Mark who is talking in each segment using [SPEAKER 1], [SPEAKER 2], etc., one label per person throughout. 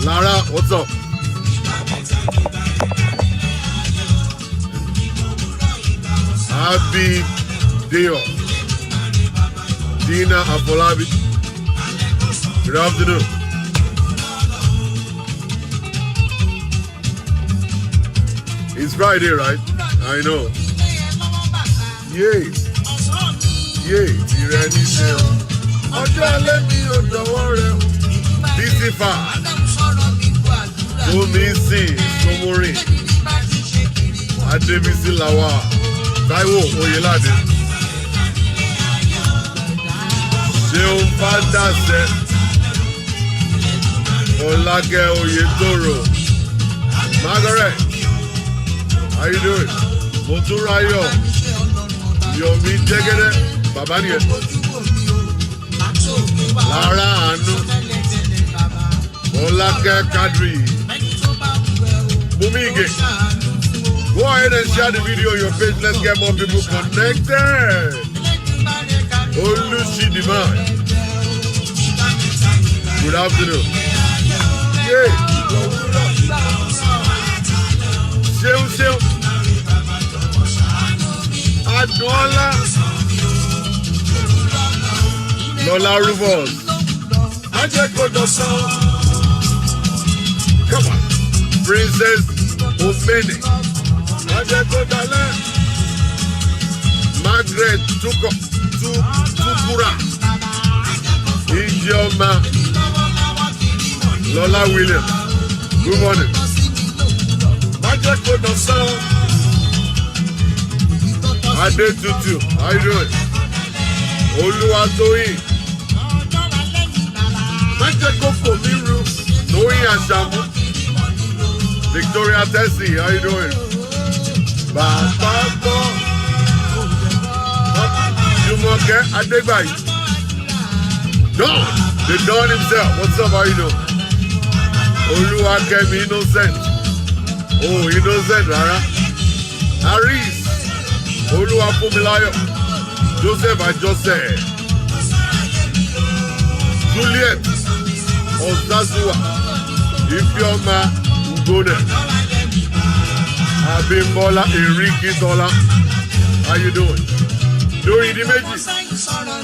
[SPEAKER 1] Lara, what's up? Abi Dio, Dina Afolabi. Good afternoon. It's Friday, right? I know. Yay. Yay. Tirani Shell. Ojo let me on Busy far. Omisi, Somori, Adebisi Lawa, Taiwo Oyelade, Seun Fadase, Olake Oyetoro, Margaret, how you doing? Moturayo, Yomi Jegede, Babanie, Lara Anu, Olake Kadri. Bumige, go ahead and share the video on your page. Let's get more people connected. Olushi Demand. Good afternoon. Yeah. Seun. Adola. Lola Rufus. Come on. Princess Omene, Margaret Tukura, Ijeoma, Lola Williams. Good morning. Ade Tutu, how you doing? Oluwatoyin, Majeko Fomiru, Noyi Ashamu. Victoria Tessie, how you doing? Jumoke Adegbayi. Don, the Don himself. What's up? How you doing? Oluwakemi Innocent. Oh, Innocent, Rara. Aris. Oluwafumilayo. Joseph and Joseph. Juliet. Ozazua. Ifeoma. Abimbola Enrique Dola. How you doing? Doing the magic.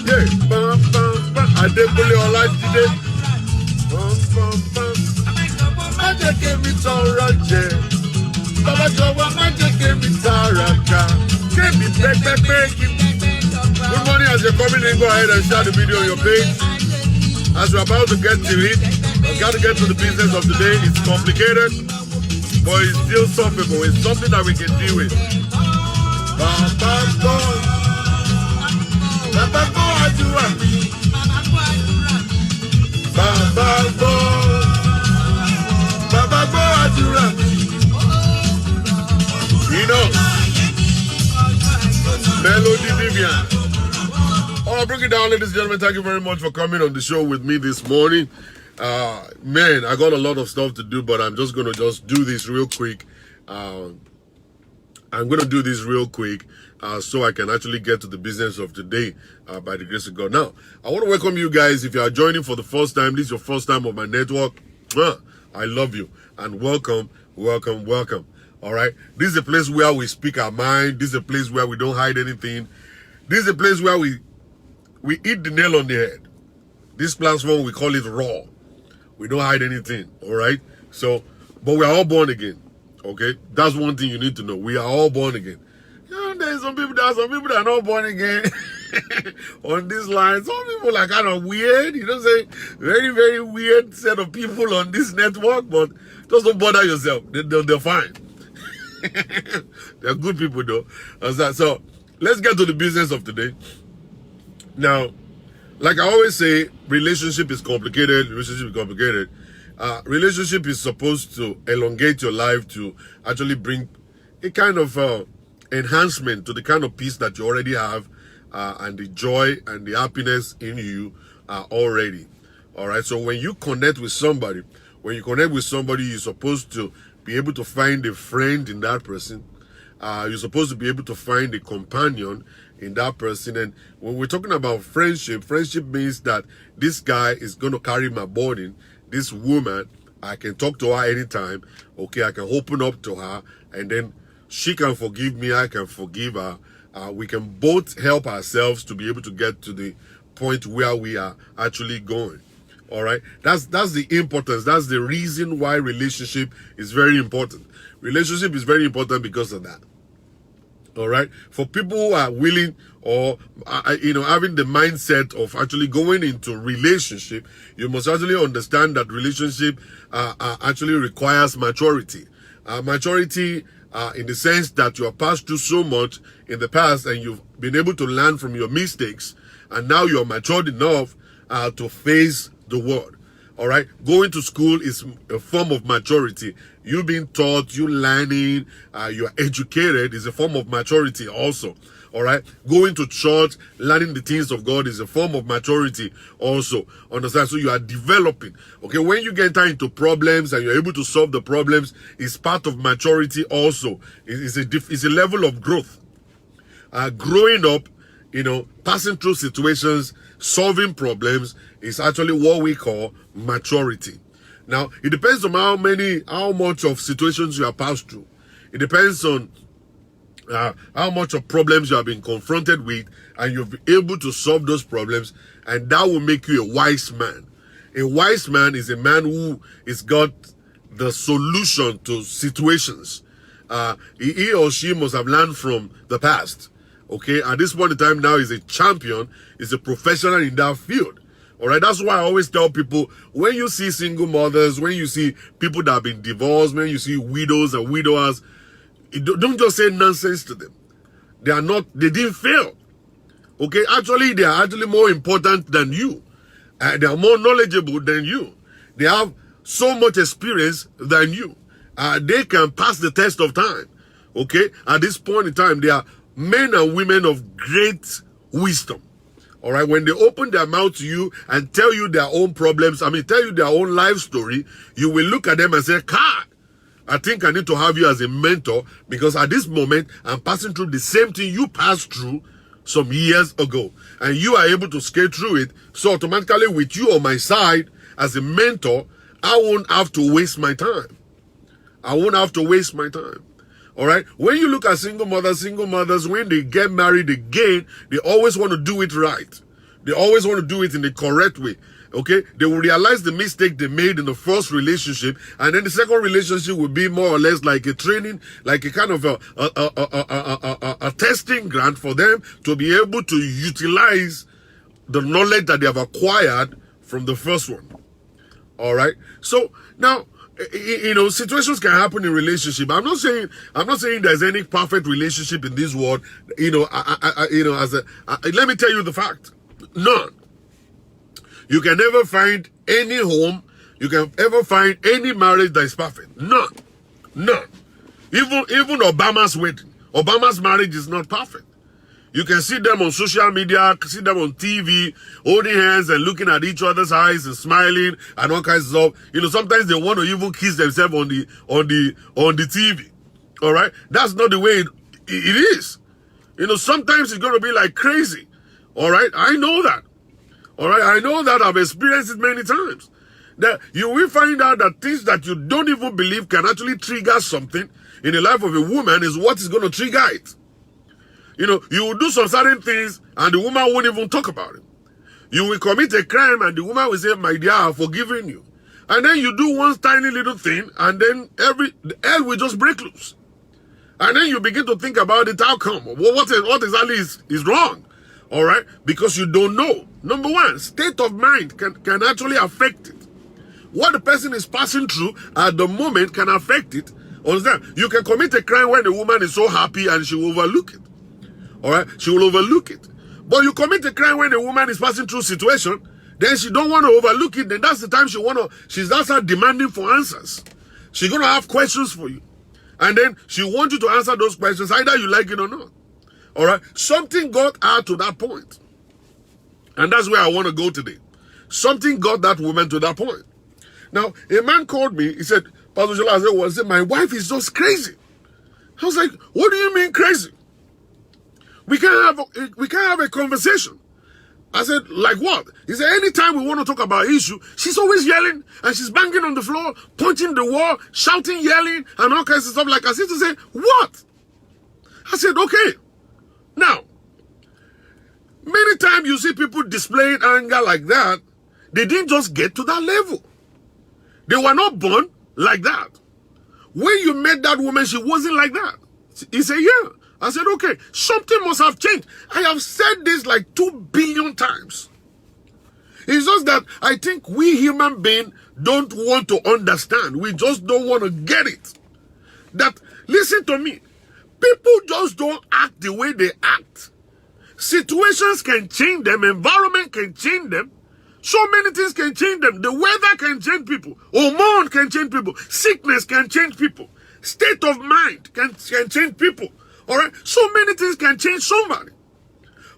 [SPEAKER 1] Yeah. Bam, bam, bam. Adebole Olajide. Bam, bam, bam. Magic me Toraje. Baba Jowa Magic me Taraka. Give me back. Good morning as you're coming in. Go ahead and share the video on your page. As we're about to get to it, I've got to get to the business of the day. It's complicated, but it's still solvable. It's something that we can deal with. You know, Melody Vivian. I'll bring it down, ladies and gentlemen. Thank you very much for coming on the show with me this morning. Man, I got a lot of stuff to do, but I'm just going to do this real quick. I'm going to do this real quick so I can actually get to the business of today by the grace of God. Now, I want to welcome you guys. If you are joining for the first time, this is your first time on my network. I love you and welcome. All right. This is a place where we speak our mind. This is a place where we don't hide anything. This is a place where we hit the nail on the head. This platform, we call it raw. We don't hide anything, all right? So, but we are all born again, okay? That's one thing you need to know. We are all born again. You know, there are some people that are not born again on this line. Some people are kind of weird, you know what I'm saying? Very, very weird set of people on this network, but just don't bother yourself. They're fine. They're good people, though. So, let's get to the business of today. Now, Like I always say, relationship is complicated. Relationship is supposed to elongate your life to actually bring a kind of enhancement to the kind of peace that you already have, and the joy and the happiness in you already. All right. So when you connect with somebody, you're supposed to be able to find a friend in that person. You're supposed to be able to find a companion in that person. And when we're talking about friendship means that this guy is going to carry my burden. This woman, I can talk to her anytime. Okay, I can open up to her, and then she can forgive me, I can forgive her. We can both help ourselves to be able to get to the point where we are actually going. All right, that's the importance. That's the reason why relationship is very important. Relationship is very important because of that. All right, for people who are willing or having the mindset of actually going into relationship, you must actually understand that relationship actually requires maturity. Maturity in the sense that you have passed through so much in the past and you've been able to learn from your mistakes, and now you're matured enough to face the world. All right, going to school is a form of maturity. You being taught, you learning, you are educated is a form of maturity also. All right, going to church, learning the things of God is a form of maturity also. Understand? So you are developing. Okay, when you get into problems and you're able to solve the problems, it's part of maturity also. It's a level of growth. Growing up, passing through situations, solving problems is actually what we call maturity. Now, it depends on how much of situations you have passed through. It depends on how much of problems you have been confronted with, and you've been able to solve those problems, and that will make you a wise man. A wise man is a man who has got the solution to situations. He or she must have learned from the past. Okay, at this point in time now, is a champion, is a professional in that field. All right, that's why I always tell people, when you see single mothers, when you see people that have been divorced, when you see widows and widowers, don't just say nonsense to them. They didn't fail. Okay, actually, they are actually more important than you. They are more knowledgeable than you. They have so much experience than you. They can pass the test of time. Okay, at this point in time, they are men and women of great wisdom. All right, when they open their mouth to you and tell you their own problems, tell you their own life story, you will look at them and say, God, I think I need to have you as a mentor, because at this moment, I'm passing through the same thing you passed through some years ago. And you are able to skate through it. So automatically, with you on my side as a mentor, I won't have to waste my time. All right. When you look at single mothers, when they get married again, they always want to do it right. They always want to do it in the correct way. Okay. They will realize the mistake they made in the first relationship, and then the second relationship will be more or less like a training, like a kind of a testing ground for them to be able to utilize the knowledge that they have acquired from the first one. All right. So now, situations can happen in relationship. I'm not saying there's any perfect relationship in this world. Let me tell you the fact. None. You can never find any home. You can ever find any marriage that is perfect. None. Even Obama's wedding. Obama's marriage is not perfect. You can see them on social media, see them on TV, holding hands and looking at each other's eyes and smiling and all kinds of stuff. Sometimes they want to even kiss themselves on the TV. All right, that's not the way it is. Sometimes it's going to be like crazy. All right, I know that. All right, I know that. I've experienced it many times. That you will find out that things that you don't even believe can actually trigger something in the life of a woman is what is going to trigger it. You will do some certain things and the woman won't even talk about it. You will commit a crime and the woman will say, my dear, I've forgiven you. And then you do one tiny little thing and then the hell will just break loose. And then you begin to think about it, how come? What exactly is wrong? All right? Because you don't know. Number one, state of mind can actually affect it. What the person is passing through at the moment can affect it. Understand? You can commit a crime when the woman is so happy and she will overlook it. All right, she will overlook it. But you commit a crime when a woman is passing through a situation, then she don't want to overlook it. Then that's the time that's her demanding for answers. She's going to have questions for you. And then she wants you to answer those questions, either you like it or not. All right? Something got her to that point. And that's where I want to go today. Something got that woman to that point. Now, a man called me. He said, Pastor Shola, I said, my wife is just crazy. I was like, what do you mean crazy? We can't have a conversation. I said, like what? He said, anytime we want to talk about issue, she's always yelling and she's banging on the floor, punching the wall, shouting, yelling, and all kinds of stuff. Like I said to say, what? I said, okay. Now, many times you see people displaying anger like that, they didn't just get to that level. They were not born like that. When you met that woman, she wasn't like that. He said, yeah. I said, okay, something must have changed. I have said this like 2 billion times. It's just that I think we human beings don't want to understand. We just don't want to get it. That, listen to me, people just don't act the way they act. Situations can change them, environment can change them. So many things can change them. The weather can change people. Hormone can change people. Sickness can change people. State of mind can change people. All right? So many things can change somebody.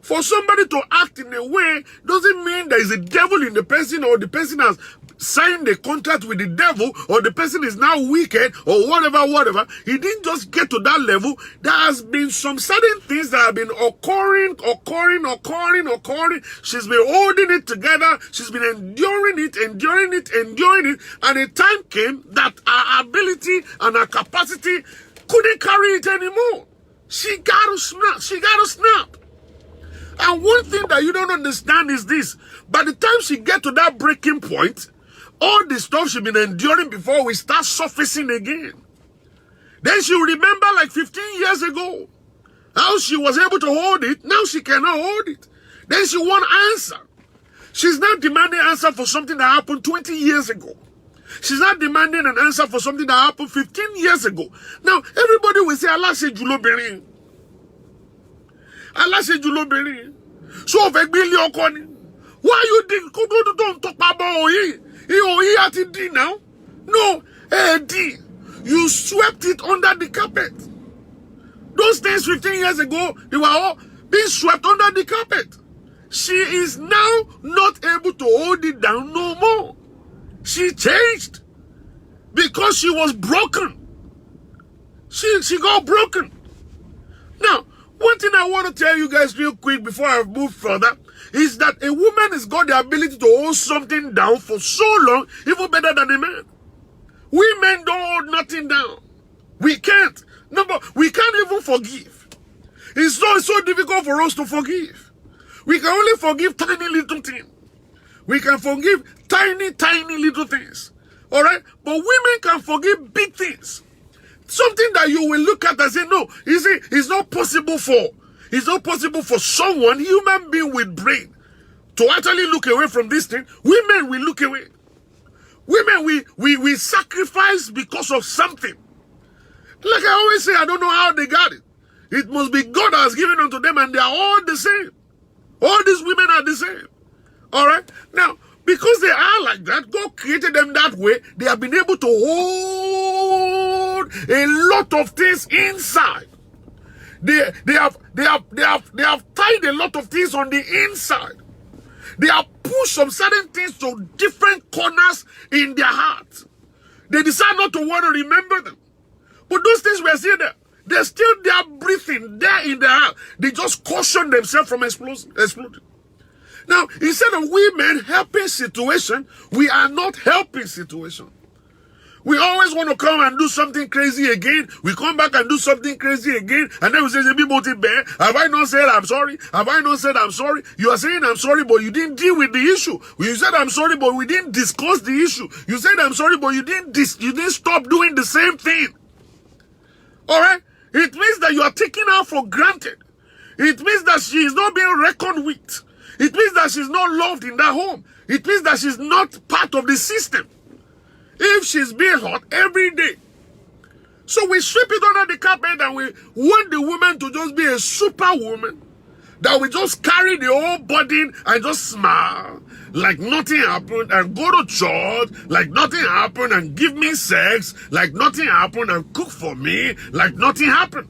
[SPEAKER 1] For somebody to act in a way doesn't mean there is a devil in the person, or the person has signed a contract with the devil, or the person is now wicked, or whatever. He didn't just get to that level. There has been some certain things that have been occurring. She's been holding it together. She's been enduring it. And a time came that her ability and her capacity couldn't carry it anymore. She got to snap. And one thing that you don't understand is this. By the time she get to that breaking point, all the stuff she's been enduring before will start surfacing again. Then she'll remember like 15 years ago how she was able to hold it. Now she cannot hold it. Then she want answer. She's not demanding answer for something that happened 20 years ago. She's not demanding an answer for something that happened 15 years ago. Now, everybody will say, Allah say Juloberi. Allah say Juloberi. So, why you think don't talk about it now? No, D. You swept it under the carpet. Those things 15 years ago, they were all being swept under the carpet. She is now not able to hold it down no more. She changed because she was broken. She got broken. Now, one thing I want to tell you guys real quick before I move further is that a woman has got the ability to hold something down for so long, even better than a man. We men don't hold nothing down. We can't. We can't even forgive. It's so difficult for us to forgive. We can only forgive tiny little things. We can forgive tiny little things. All right? But women can forgive big things. Something that you will look at and say, no, it's not possible for someone, human being with brain, to actually look away from this thing. Women will look away. Women, we sacrifice because of something. Like I always say, I don't know how they got it. It must be God that has given unto them, and they are all the same. All these women are the same. All right? Now, because they are like that, God created them that way, they have been able to hold a lot of things inside. They have tied a lot of things on the inside. They have pushed some certain things to different corners in their heart. They decide not to want to remember them. But those things were still there. They're still there breathing there in their heart. They just caution themselves from exploding. Now, instead of women helping situation, we are not helping situation. We always want to come and do something crazy again. We come back and do something crazy again. And then we say, have I not said I'm sorry? Have I not said I'm sorry? You are saying I'm sorry, but you didn't deal with the issue. You said I'm sorry, but we didn't discuss the issue. You said I'm sorry, but you didn't stop doing the same thing. All right? It means that you are taking her for granted. It means that she is not being reckoned with. It means that she's not loved in that home. It means that she's not part of the system. If she's being hurt every day. So we sweep it under the carpet and we want the woman to just be a superwoman. that will just carry the whole burden and just smile like nothing happened, and go to church like nothing happened, and give me sex like nothing happened, and cook for me like nothing happened.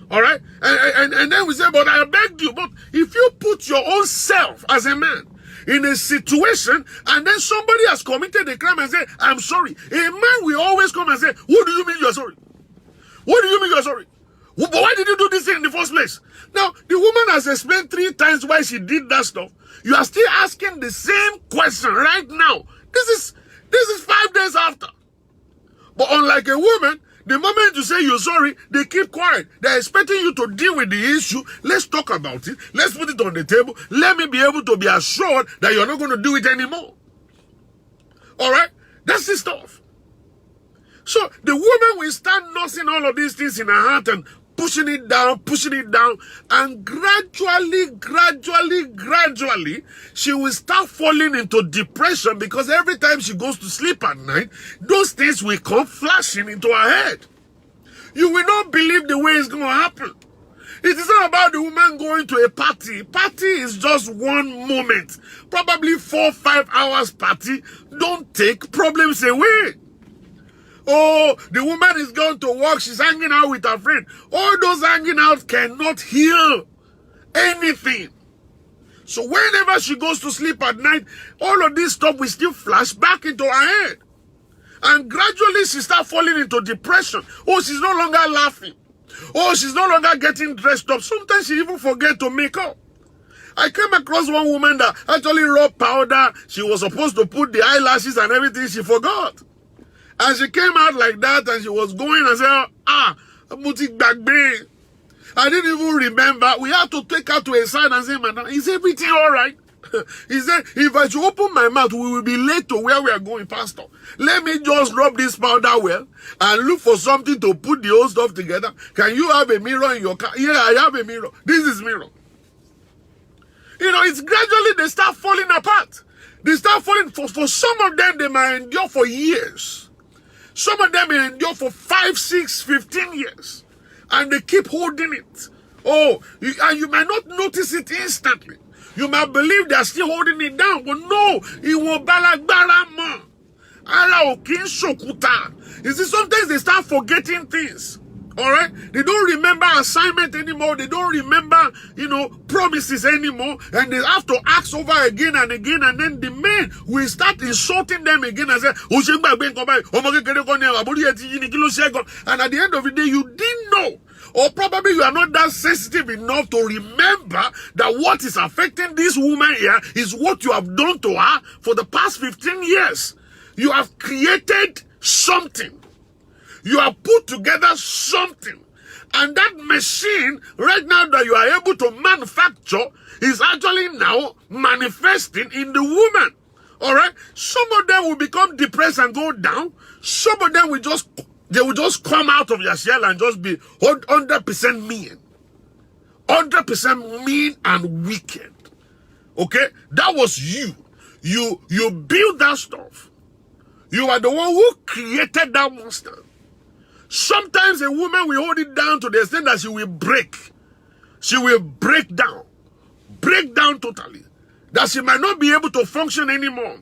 [SPEAKER 1] All right? And then we say, but I beg you, but if you put your own self as a man in a situation, and then somebody has committed a crime and say, I'm sorry, a man will always come and say, what do you mean you're sorry? What do you mean you're sorry? But why did you do this thing in the first place? Now, the woman has explained 3 times why she did that stuff. You are still asking the same question right now. This is 5 days after. But unlike a woman, the moment you say you're sorry, they keep quiet. They're expecting you to deal with the issue. Let's talk about it. Let's put it on the table. Let me be able to be assured that you're not going to do it anymore. All right? That's the stuff. So the woman will start nursing all of these things in her heart and pushing it down, and gradually, she will start falling into depression, because every time she goes to sleep at night, those things will come flashing into her head. You will not believe the way it's going to happen. It is not about the woman going to a party. Party is just one moment. Probably 4 or 5 hours party. Don't take problems away. Oh, the woman is going to work. She's hanging out with her friend. All those hanging out cannot heal anything. So whenever she goes to sleep at night, all of this stuff will still flash back into her head. And gradually she starts falling into depression. Oh, she's no longer laughing. Oh, she's no longer getting dressed up. Sometimes she even forgets to make up. I came across one woman that actually rubbed powder. She was supposed to put the eyelashes and everything. She forgot. And she came out like that, and she was going and said, Mutik Bagbe. I didn't even remember. We had to take her to a side and say, Madam, is everything all right? He said, if I should open my mouth, we will be late to where we are going, Pastor. Let me just rub this powder well and look for something to put the whole stuff together. Can you have a mirror in your car? Yeah, I have a mirror. This is mirror. You know, it's gradually they start falling apart. They start falling. For some of them, they might endure for years. Some of them may endure for 5, 6, 15 years. And they keep holding it. Oh, and you might not notice it instantly. You might believe they're still holding it down. But no, it won't balagbara more. You see, sometimes they start forgetting things. Alright? They don't remember assignment anymore. They don't remember, promises anymore. And they have to ask over again and again. And then the men will start insulting them again and say, and at the end of the day, you didn't know. Or probably you are not that sensitive enough to remember that what is affecting this woman here is what you have done to her for the past 15 years. You have created something. You have put together something. And that machine, right now that you are able to manufacture, is actually now manifesting in the woman. Alright? Some of them will become depressed and go down. Some of them will just come out of your shell and just be 100% mean. 100% mean and wicked. Okay? That was you. You built that stuff. You are the one who created that monster. Sometimes a woman will hold it down to the extent that she will break. She will break down. Break down totally. That she might not be able to function anymore.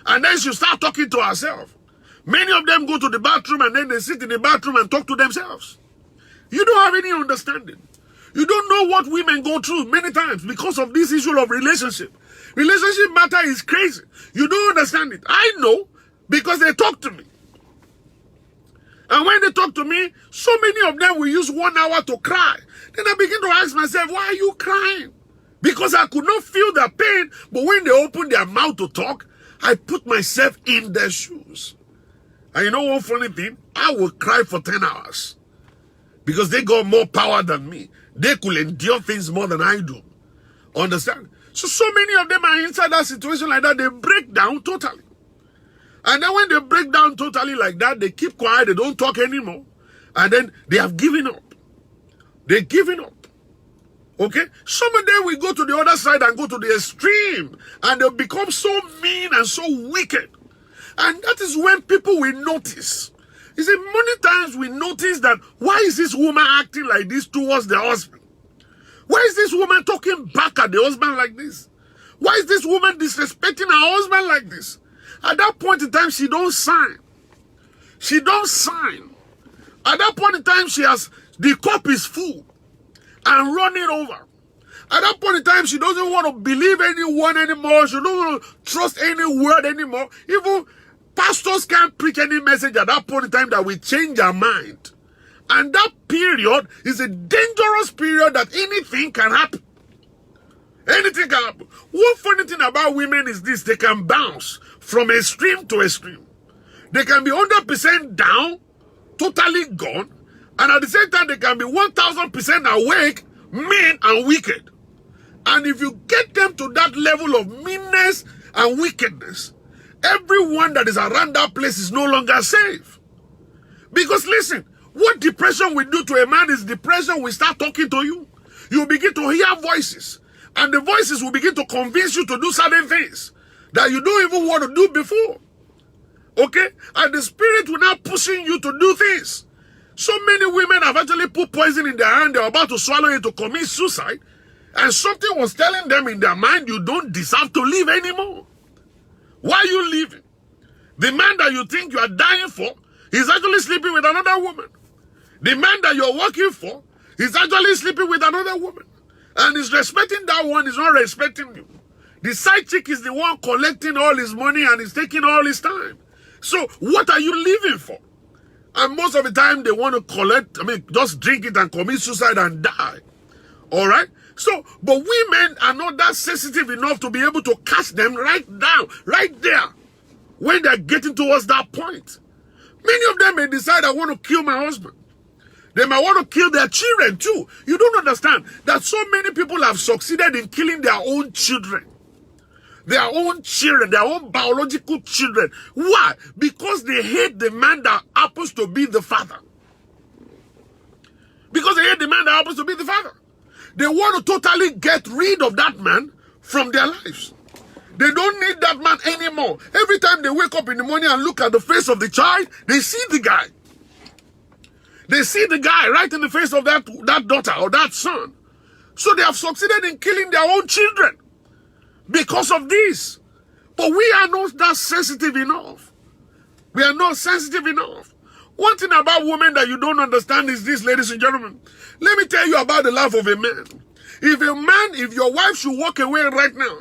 [SPEAKER 1] And then she'll start talking to herself. Many of them go to the bathroom and then they sit in the bathroom and talk to themselves. You don't have any understanding. You don't know what women go through many times because of this issue of relationship. Relationship matter is crazy. You don't understand it. I know because they talk to me. And when they talk to me, so many of them will use 1 hour to cry. Then I begin to ask myself, why are you crying? Because I could not feel their pain, but when they open their mouth to talk, I put myself in their shoes. And you know one funny thing? I will cry for 10 hours. Because they got more power than me. They could endure things more than I do. Understand? So many of them are inside that situation like that, they break down totally. And then when they break down totally like that, they keep quiet, they don't talk anymore. And then they have given up. They're giving up. Okay? Some of them will go to the other side and go to the extreme. And they'll become so mean and so wicked. And that is when people will notice. You see, many times we notice that, why is this woman acting like this towards the husband? Why is this woman talking back at the husband like this? Why is this woman disrespecting her husband like this? At that point in time, she don't sign. She don't sign. At that point in time, the cup is full and running over. At that point in time, she doesn't want to believe anyone anymore. She don't want to trust any word anymore. Even pastors can't preach any message at that point in time that will change her mind. And that period is a dangerous period that anything can happen. Anything can happen. One funny thing about women is this: they can bounce from extreme to extreme. They can be 100% down, totally gone, and at the same time they can be 1000% awake, mean and wicked. And if you get them to that level of meanness and wickedness, everyone that is around that place is no longer safe. Because listen, what depression will do to a man is depression will start talking to you. You begin to hear voices, and the voices will begin to convince you to do certain things that you don't even want to do before. Okay? And the spirit will now pushing you to do things. So many women have actually put poison in their hand. They're about to swallow it to commit suicide. And something was telling them in their mind, you don't deserve to live anymore. Why are you living? The man that you think you are dying for is actually sleeping with another woman. The man that you're working for is actually sleeping with another woman. And he's respecting that one, is not respecting you. The side chick is the one collecting all his money and is taking all his time. So what are you living for? And most of the time they want to collect, just drink it and commit suicide and die. All right? So, but women are not that sensitive enough to be able to catch them right there, when they're getting towards that point. Many of them may decide, I want to kill my husband. They might want to kill their children too. You don't understand that so many people have succeeded in killing their own children. Their own children, their own biological children. Why? Because they hate the man that happens to be the father. Because they hate the man that happens to be the father. They want to totally get rid of that man from their lives. They don't need that man anymore. Every time they wake up in the morning and look at the face of the child, they see the guy. They see the guy right in the face of that daughter or that son. So they have succeeded in killing their own children because of this. But we are not that sensitive enough. We are not sensitive enough. One thing about women that you don't understand is this, ladies and gentlemen. Let me tell you about the life of a man. If your wife should walk away right now,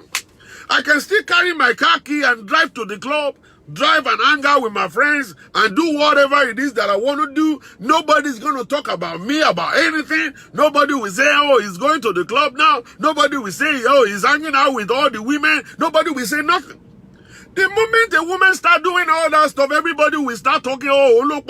[SPEAKER 1] I can still carry my car key and drive to the club, drive and hang out with my friends and do whatever it is that I want to do. Nobody's going to talk about me, about anything. Nobody will say, oh, he's going to the club now. Nobody will say, oh, he's hanging out with all the women. Nobody will say nothing. The moment a woman start doing all that stuff, everybody will start talking, oh, look,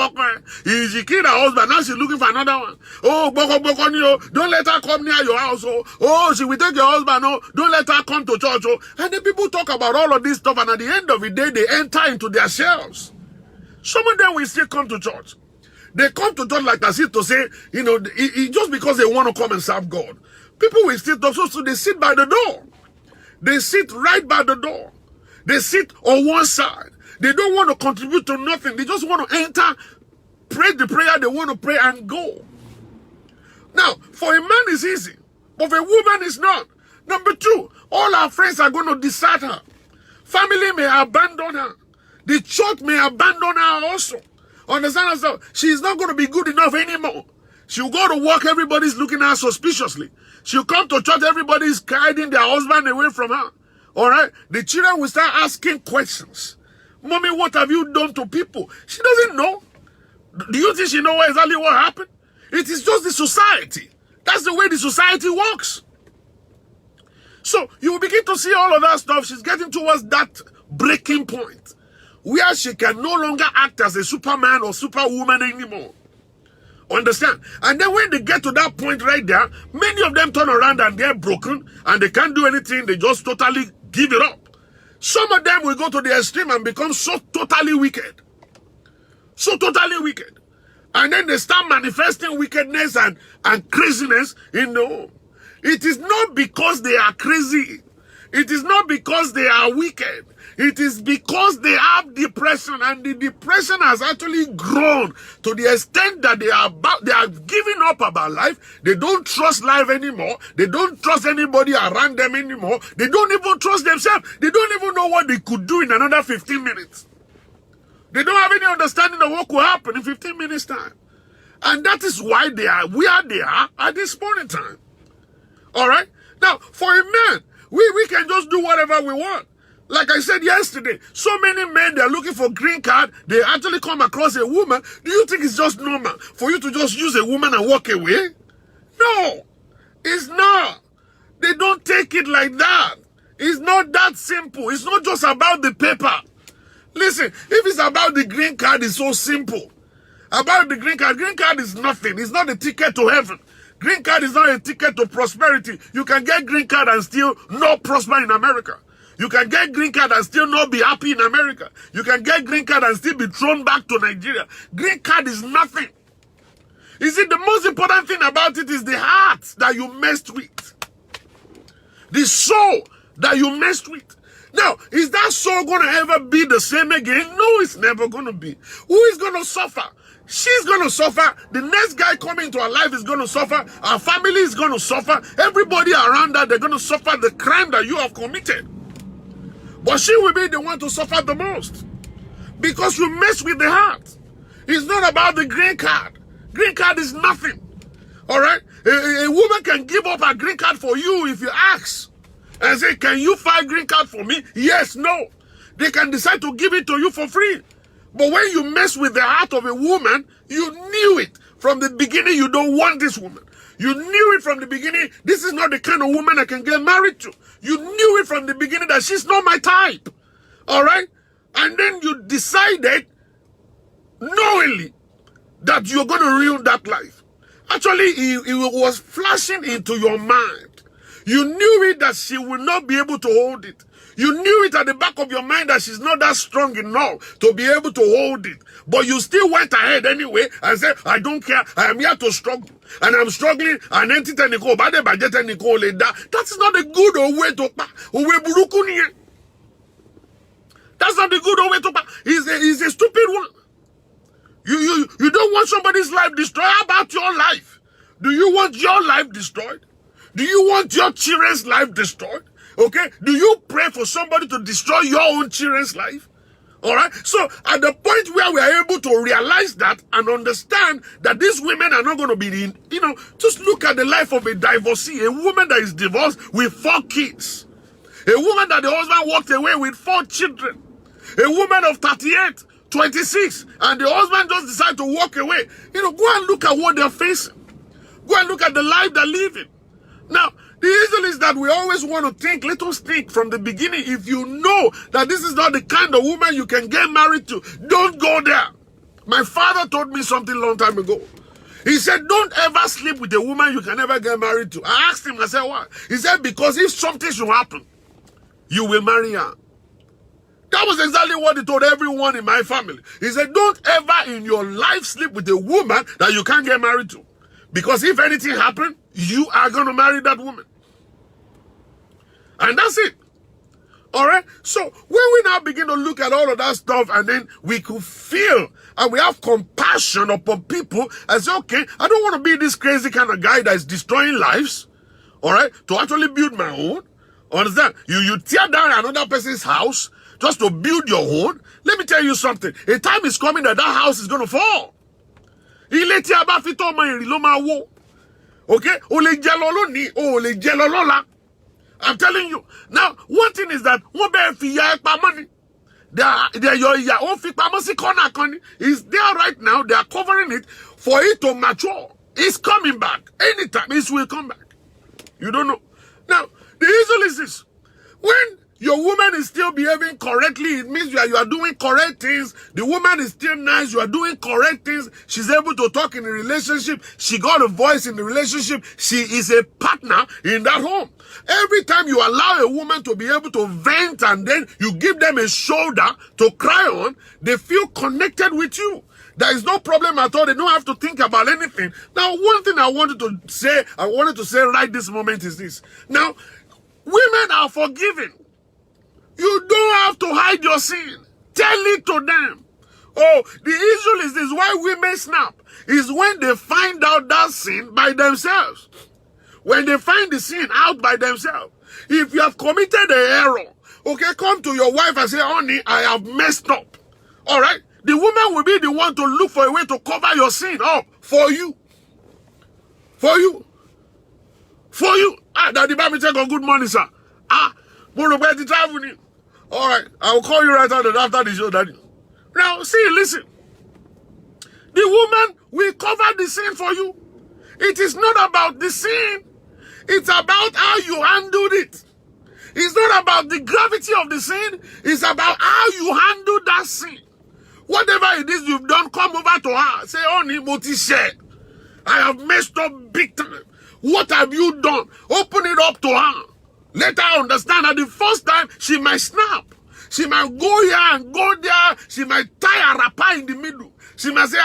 [SPEAKER 1] she killed her husband, now she's looking for another one. Oh, don't let her come near your house. Oh, she will take your husband. Oh, don't let her come to church. Oh. And the people talk about all of this stuff, and at the end of the day, they enter into their shells. Some of them will still come to church. They come to church like as if to say, just because they want to come and serve God. People will still talk, so they sit by the door. They sit right by the door. They sit on one side. They don't want to contribute to nothing. They just want to enter, pray the prayer they want to pray and go. Now, for a man it's easy, but for a woman it's not. Number two, all our friends are going to desert her. Family may abandon her. The church may abandon her also. Understand yourself? She's not going to be good enough anymore. She'll go to work, everybody's looking at her suspiciously. She'll come to church, everybody's hiding their husband away from her. All right? The children will start asking questions. Mommy, what have you done to people? She doesn't know. Do you think she knows exactly what happened? It is just the society. That's the way the society works. So you will begin to see all of that stuff. She's getting towards that breaking point where she can no longer act as a superman or superwoman anymore. Understand? And then when they get to that point right there, many of them turn around and they're broken and they can't do anything. They just totally give it up. Some of them will go to the extreme and become so totally wicked. So totally wicked. And then they start manifesting wickedness and craziness in the home. It is not because they are crazy. It is not because they are wicked. It is because they have the depression, and the depression has actually grown to the extent that they are giving up about life. They don't trust life anymore. They don't trust anybody around them anymore. They don't even trust themselves. They don't even know what they could do in another 15 minutes. They don't have any understanding of what could happen in 15 minutes time. And that is why they are where they are at this point in time. All right? Now, for a man, we can just do whatever we want. Like I said yesterday, so many men, they're looking for green card. They actually come across a woman. Do you think it's just normal for you to just use a woman and walk away? No, it's not. They don't take it like that. It's not that simple. It's not just about the paper. Listen, if it's about the green card, it's so simple. About the green card is nothing. It's not a ticket to heaven. Green card is not a ticket to prosperity. You can get green card and still not prosper in America. You can get green card and still not be happy in America. You can get green card and still be thrown back to Nigeria. Green card is nothing. You see, the most important thing about it is the heart that you messed with. The soul that you messed with. Now, is that soul going to ever be the same again? No, it's never going to be. Who is going to suffer? She's going to suffer. The next guy coming into her life is going to suffer. Our family is going to suffer. Everybody around her, they're going to suffer the crime that you have committed. But she will be the one to suffer the most. Because you mess with the heart. It's not about the green card. Green card is nothing. All right? A woman can give up her green card for you if you ask. And say, can you file green card for me? Yes, no. They can decide to give it to you for free. But when you mess with the heart of a woman, you knew it from the beginning you don't want this woman. You knew it from the beginning, this is not the kind of woman I can get married to. You knew it from the beginning that she's not my type. All right? And then you decided knowingly that you're going to ruin that life. Actually, it was flashing into your mind. You knew it that she will not be able to hold it. You knew it at the back of your mind that she's not that strong enough to be able to hold it. But you still went ahead anyway and said, I don't care. I am here to struggle. And I'm struggling. And that is not a good way to That's not the good way to It's a stupid one. You don't want somebody's life destroyed. How about your life? Do you want your life destroyed? Do you want your children's life destroyed? Okay? Do you pray for somebody to destroy your own children's life? All right? So, at the point where we are able to realize that and understand that these women are not going to be, just look at the life of a divorcee, a woman that is divorced with 4 kids, a woman that the husband walked away with 4 children, a woman of 38, 26, and the husband just decided to walk away. Go and look at what they're facing. Go and look at the life they're living. Now, the issue is that we always want to think, let us think from the beginning. If you know that this is not the kind of woman you can get married to, don't go there. My father told me something a long time ago. He said, don't ever sleep with a woman you can never get married to. I asked him, I said, why? He said, because if something should happen, you will marry her. That was exactly what he told everyone in my family. He said, don't ever in your life sleep with a woman that you can't get married to. Because if anything happens, you are going to marry that woman. And that's it. All right? So when we now begin to look at all of that stuff and then we could feel and we have compassion upon people and say, okay, I don't want to be this crazy kind of guy that is destroying lives. All right? To actually build my own. Understand? You tear down another person's house just to build your own. Let me tell you something. A time is coming that house is going to fall. Okay? I'm telling you. Now, one thing is that money. Is there right now. They are covering it for it to mature. It's coming back. Anytime it will come back. You don't know. Now, the issue is this. When your woman is still behaving correctly, it means you are doing correct things. The woman is still nice. You are doing correct things. She's able to talk in the relationship. She got a voice in the relationship. She is a partner in that home. Every time you allow a woman to be able to vent and then you give them a shoulder to cry on, they feel connected with you. There is no problem at all. They don't have to think about anything. Now, one thing I wanted to say right this moment is this. Now, women are forgiven. You don't have to hide your sin. Tell it to them. Oh, the issue is this, why women snap is when they find out that sin by themselves. When they find the sin out by themselves. If you have committed an error, okay, come to your wife and say, honey, I have messed up. All right? The woman will be the one to look for a way to cover your sin up for you. For you. For you. Daddy Bami check on good morning, sir. All right, I will call you right after the show, Daddy. Now, see, listen. The woman will cover the sin for you. It is not about the sin. It's about how you handled it. It's not about the gravity of the sin. It's about how you handle that sin. Whatever it is you've done, come over to her. Say, honey, Motishe, I have messed up big time. What have you done? Open it up to her. Let her understand that the first time she might snap. She might go here and go there. She might tie a wrapper in the middle. She might say,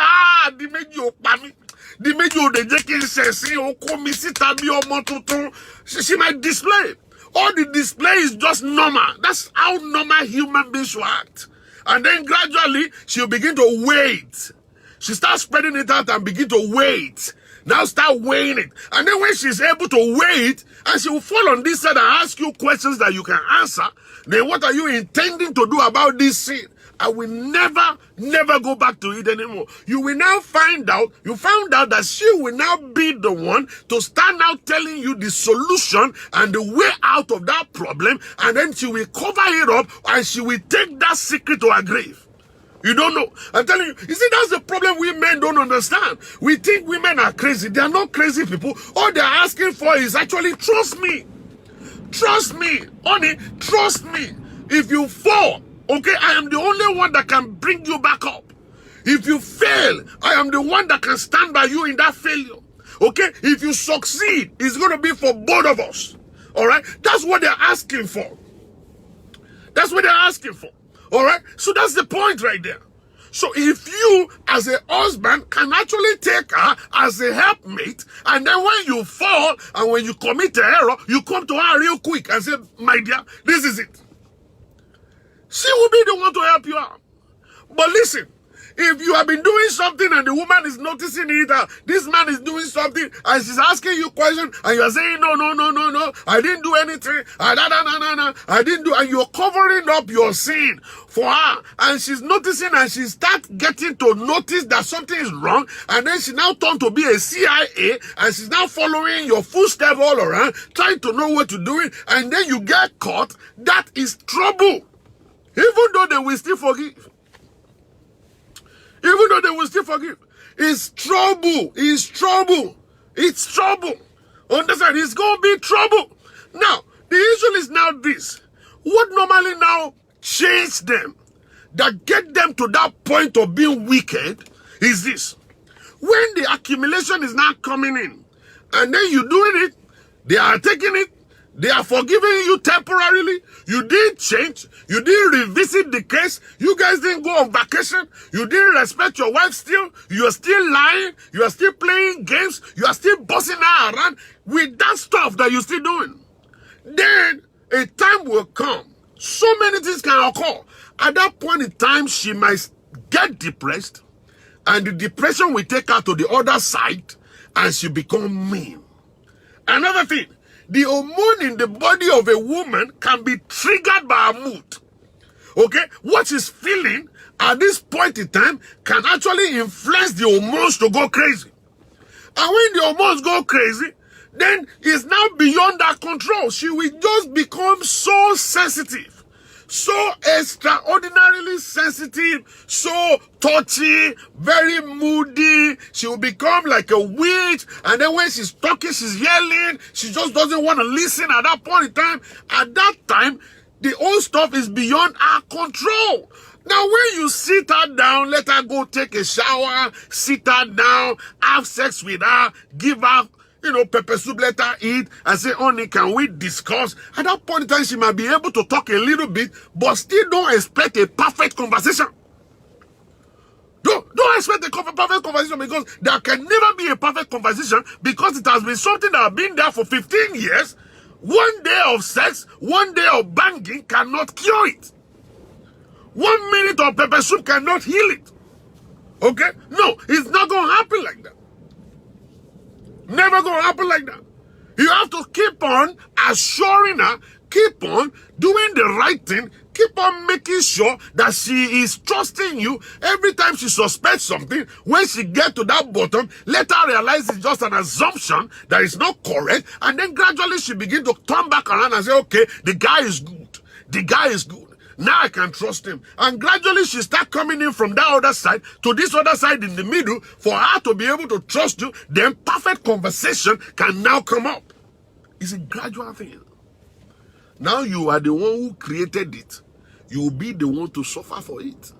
[SPEAKER 1] the medio pami. The medio de jekin sesi o komisi tabi o motutu. She might display. All the display is just normal. That's how normal human beings should act. And then gradually, she'll begin to wait. She starts spreading it out and begin to wait. Now start weighing it. And then when she's able to wait, and she will fall on this side and ask you questions that you can answer, then what are you intending to do about this sin? I will never go back to it anymore. You will now find out, you found out that she will now be the one to stand out telling you the solution and the way out of that problem, and then she will cover it up and she will take that secret to her grave. You don't know. I'm telling you, you see, that's the problem we men don't understand. We think women are crazy. They are not crazy people. All they're asking for is actually trust me. Trust me. Honey, trust me. If you fall, okay, I am the only one that can bring you back up. If you fail, I am the one that can stand by you in that failure. Okay? If you succeed, it's going to be for both of us. All right? That's what they're asking for. That's what they're asking for. All right? So that's the point right there. So if you, as a husband, can actually take her as a helpmate, and then when you fall and when you commit an error, you come to her real quick and say, my dear, this is it. She will be the one to help you out. But listen, if you have been doing something and the woman is noticing it, this man is doing something and she's asking you questions and you're saying, no, I didn't do anything, I didn't do, and you're covering up your sin for her, and she's noticing and she starts getting to notice that something is wrong, and then she now turns to be a CIA and she's now following your footsteps all around, trying to know what to do, and then you get caught. That is trouble. Even though they will still forgive. Even though they will still forgive. It's trouble. It's trouble. It's trouble. Understand? It's going to be trouble. Now, the issue is now this. What normally now change them, that get them to that point of being wicked, is this. When the accumulation is now coming in, and then you're doing it, they are taking it, they are forgiving you temporarily. You didn't change. You didn't revisit the case. You guys didn't go on vacation. You didn't respect your wife still. You are still lying. You are still playing games. You are still bossing her around with that stuff that you're still doing. Then a time will come. So many things can occur. At that point in time, she might get depressed. And the depression will take her to the other side. And she become mean. Another thing. The hormone in the body of a woman can be triggered by her mood. Okay? What she's feeling at this point in time can actually influence the hormones to go crazy. And when the hormones go crazy, then it's now beyond her control. She will just become so sensitive. So extraordinarily sensitive, so touchy, very moody. She will become like a witch. And then when she's talking, she's yelling. She just doesn't want to listen at that point in time. At that time, the whole stuff is beyond our control. Now, when you sit her down, let her go take a shower, sit her down, have sex with her, give her, pepper soup, let her eat, and say, honey, can we discuss? At that point in time, she might be able to talk a little bit, but still don't expect a perfect conversation. Don't expect a perfect conversation, because there can never be a perfect conversation, because it has been something that has been there for 15 years. One day of sex, one day of banging cannot cure it. 1 minute of pepper soup cannot heal it. Okay? No, it's not going to happen like that. Never going to happen like that. You have to keep on assuring her, keep on doing the right thing, keep on making sure that she is trusting you. Every time she suspects something, when she gets to that bottom, let her realize it's just an assumption that is not correct, and then gradually she begin to turn back around and say, okay, the guy is good. The guy is good. Now I can trust him. And gradually she start coming in from that other side to this other side in the middle for her to be able to trust you. Then perfect conversation can now come up. It's a gradual thing. Now you are the one who created it. You will be the one to suffer for it.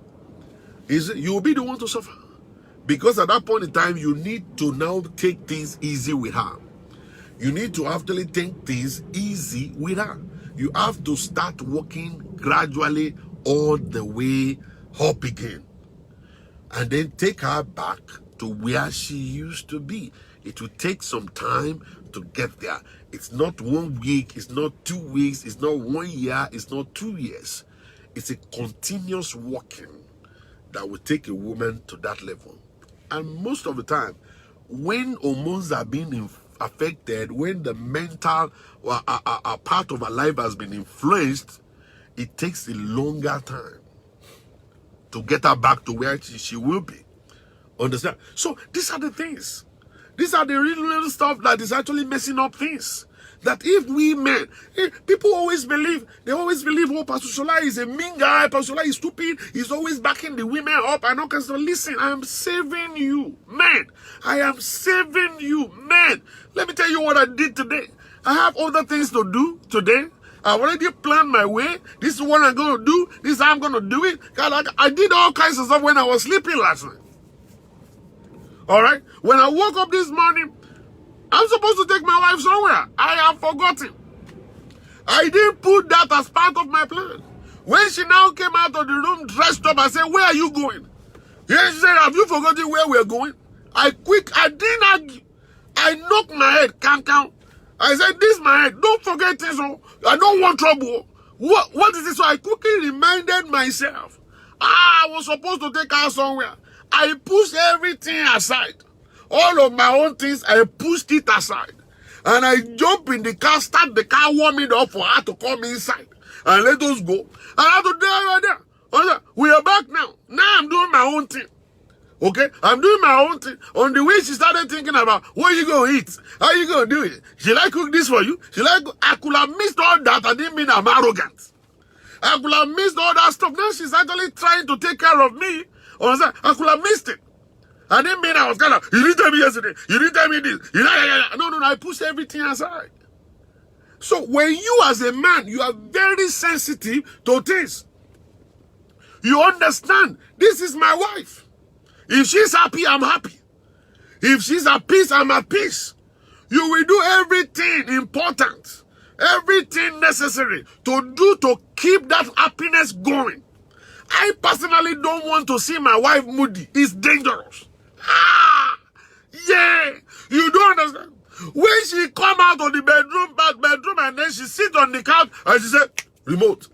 [SPEAKER 1] You will be the one to suffer. Because at that point in time, you need to now take things easy with her. You need to actually take things easy with her. You have to start working gradually all the way up again. And then take her back to where she used to be. It will take some time to get there. It's not 1 week, it's not 2 weeks, it's not 1 year, it's not 2 years. It's a continuous working that will take a woman to that level. And most of the time, when hormones are being affected, when the mental part of her life has been influenced, it takes a longer time to get her back to where she will be. Understand? So these are the things. These are the real stuff that is actually messing up things. That if we men, people always believe, oh, Pastor Shola is a mean guy, Pastor Shola is stupid, he's always backing the women up. And okay, so listen, I am saving you, man. I am saving you, man. Let me tell you what I did today. I have other things to do today. I've already planned my way. This is what I'm going to do. This is how I'm going to do it. God, I did all kinds of stuff when I was sleeping last night. All right? When I woke up this morning, I'm supposed to take my wife somewhere. I have forgotten. I didn't put that as part of my plan. When she now came out of the room, dressed up, I said, where are you going? Yes, she said, have you forgotten where we're going? I didn't argue. I knocked my head, count. I said, this is my head. Don't forget this. Oh. I don't want trouble. What is this? So I quickly reminded myself. I was supposed to take her somewhere. I pushed everything aside. All of my own things, I pushed it aside. And I jumped in the car, start the car warming up for her to come inside. And let us go. And I had to do it right there. We are back now. Now I'm doing my own thing. Okay? I'm doing my own thing. On the way, she started thinking about, what are you going to eat? How are you going to do it? Should I cook this for you? I could have missed all that. I didn't mean I'm arrogant. I could have missed all that stuff. Now she's actually trying to take care of me. I could have missed it. I didn't mean I was kind of, you didn't tell me yesterday, you didn't tell me this. No, I pushed everything aside. So when you as a man, you are very sensitive to things. You understand, this is my wife. If she's happy, I'm happy. If she's at peace, I'm at peace. You will do everything important, everything necessary to keep that happiness going. I personally don't want to see my wife moody. It's dangerous. Yeah, you don't understand. When she come out of the bedroom, and then she sit on the couch and she said, remote.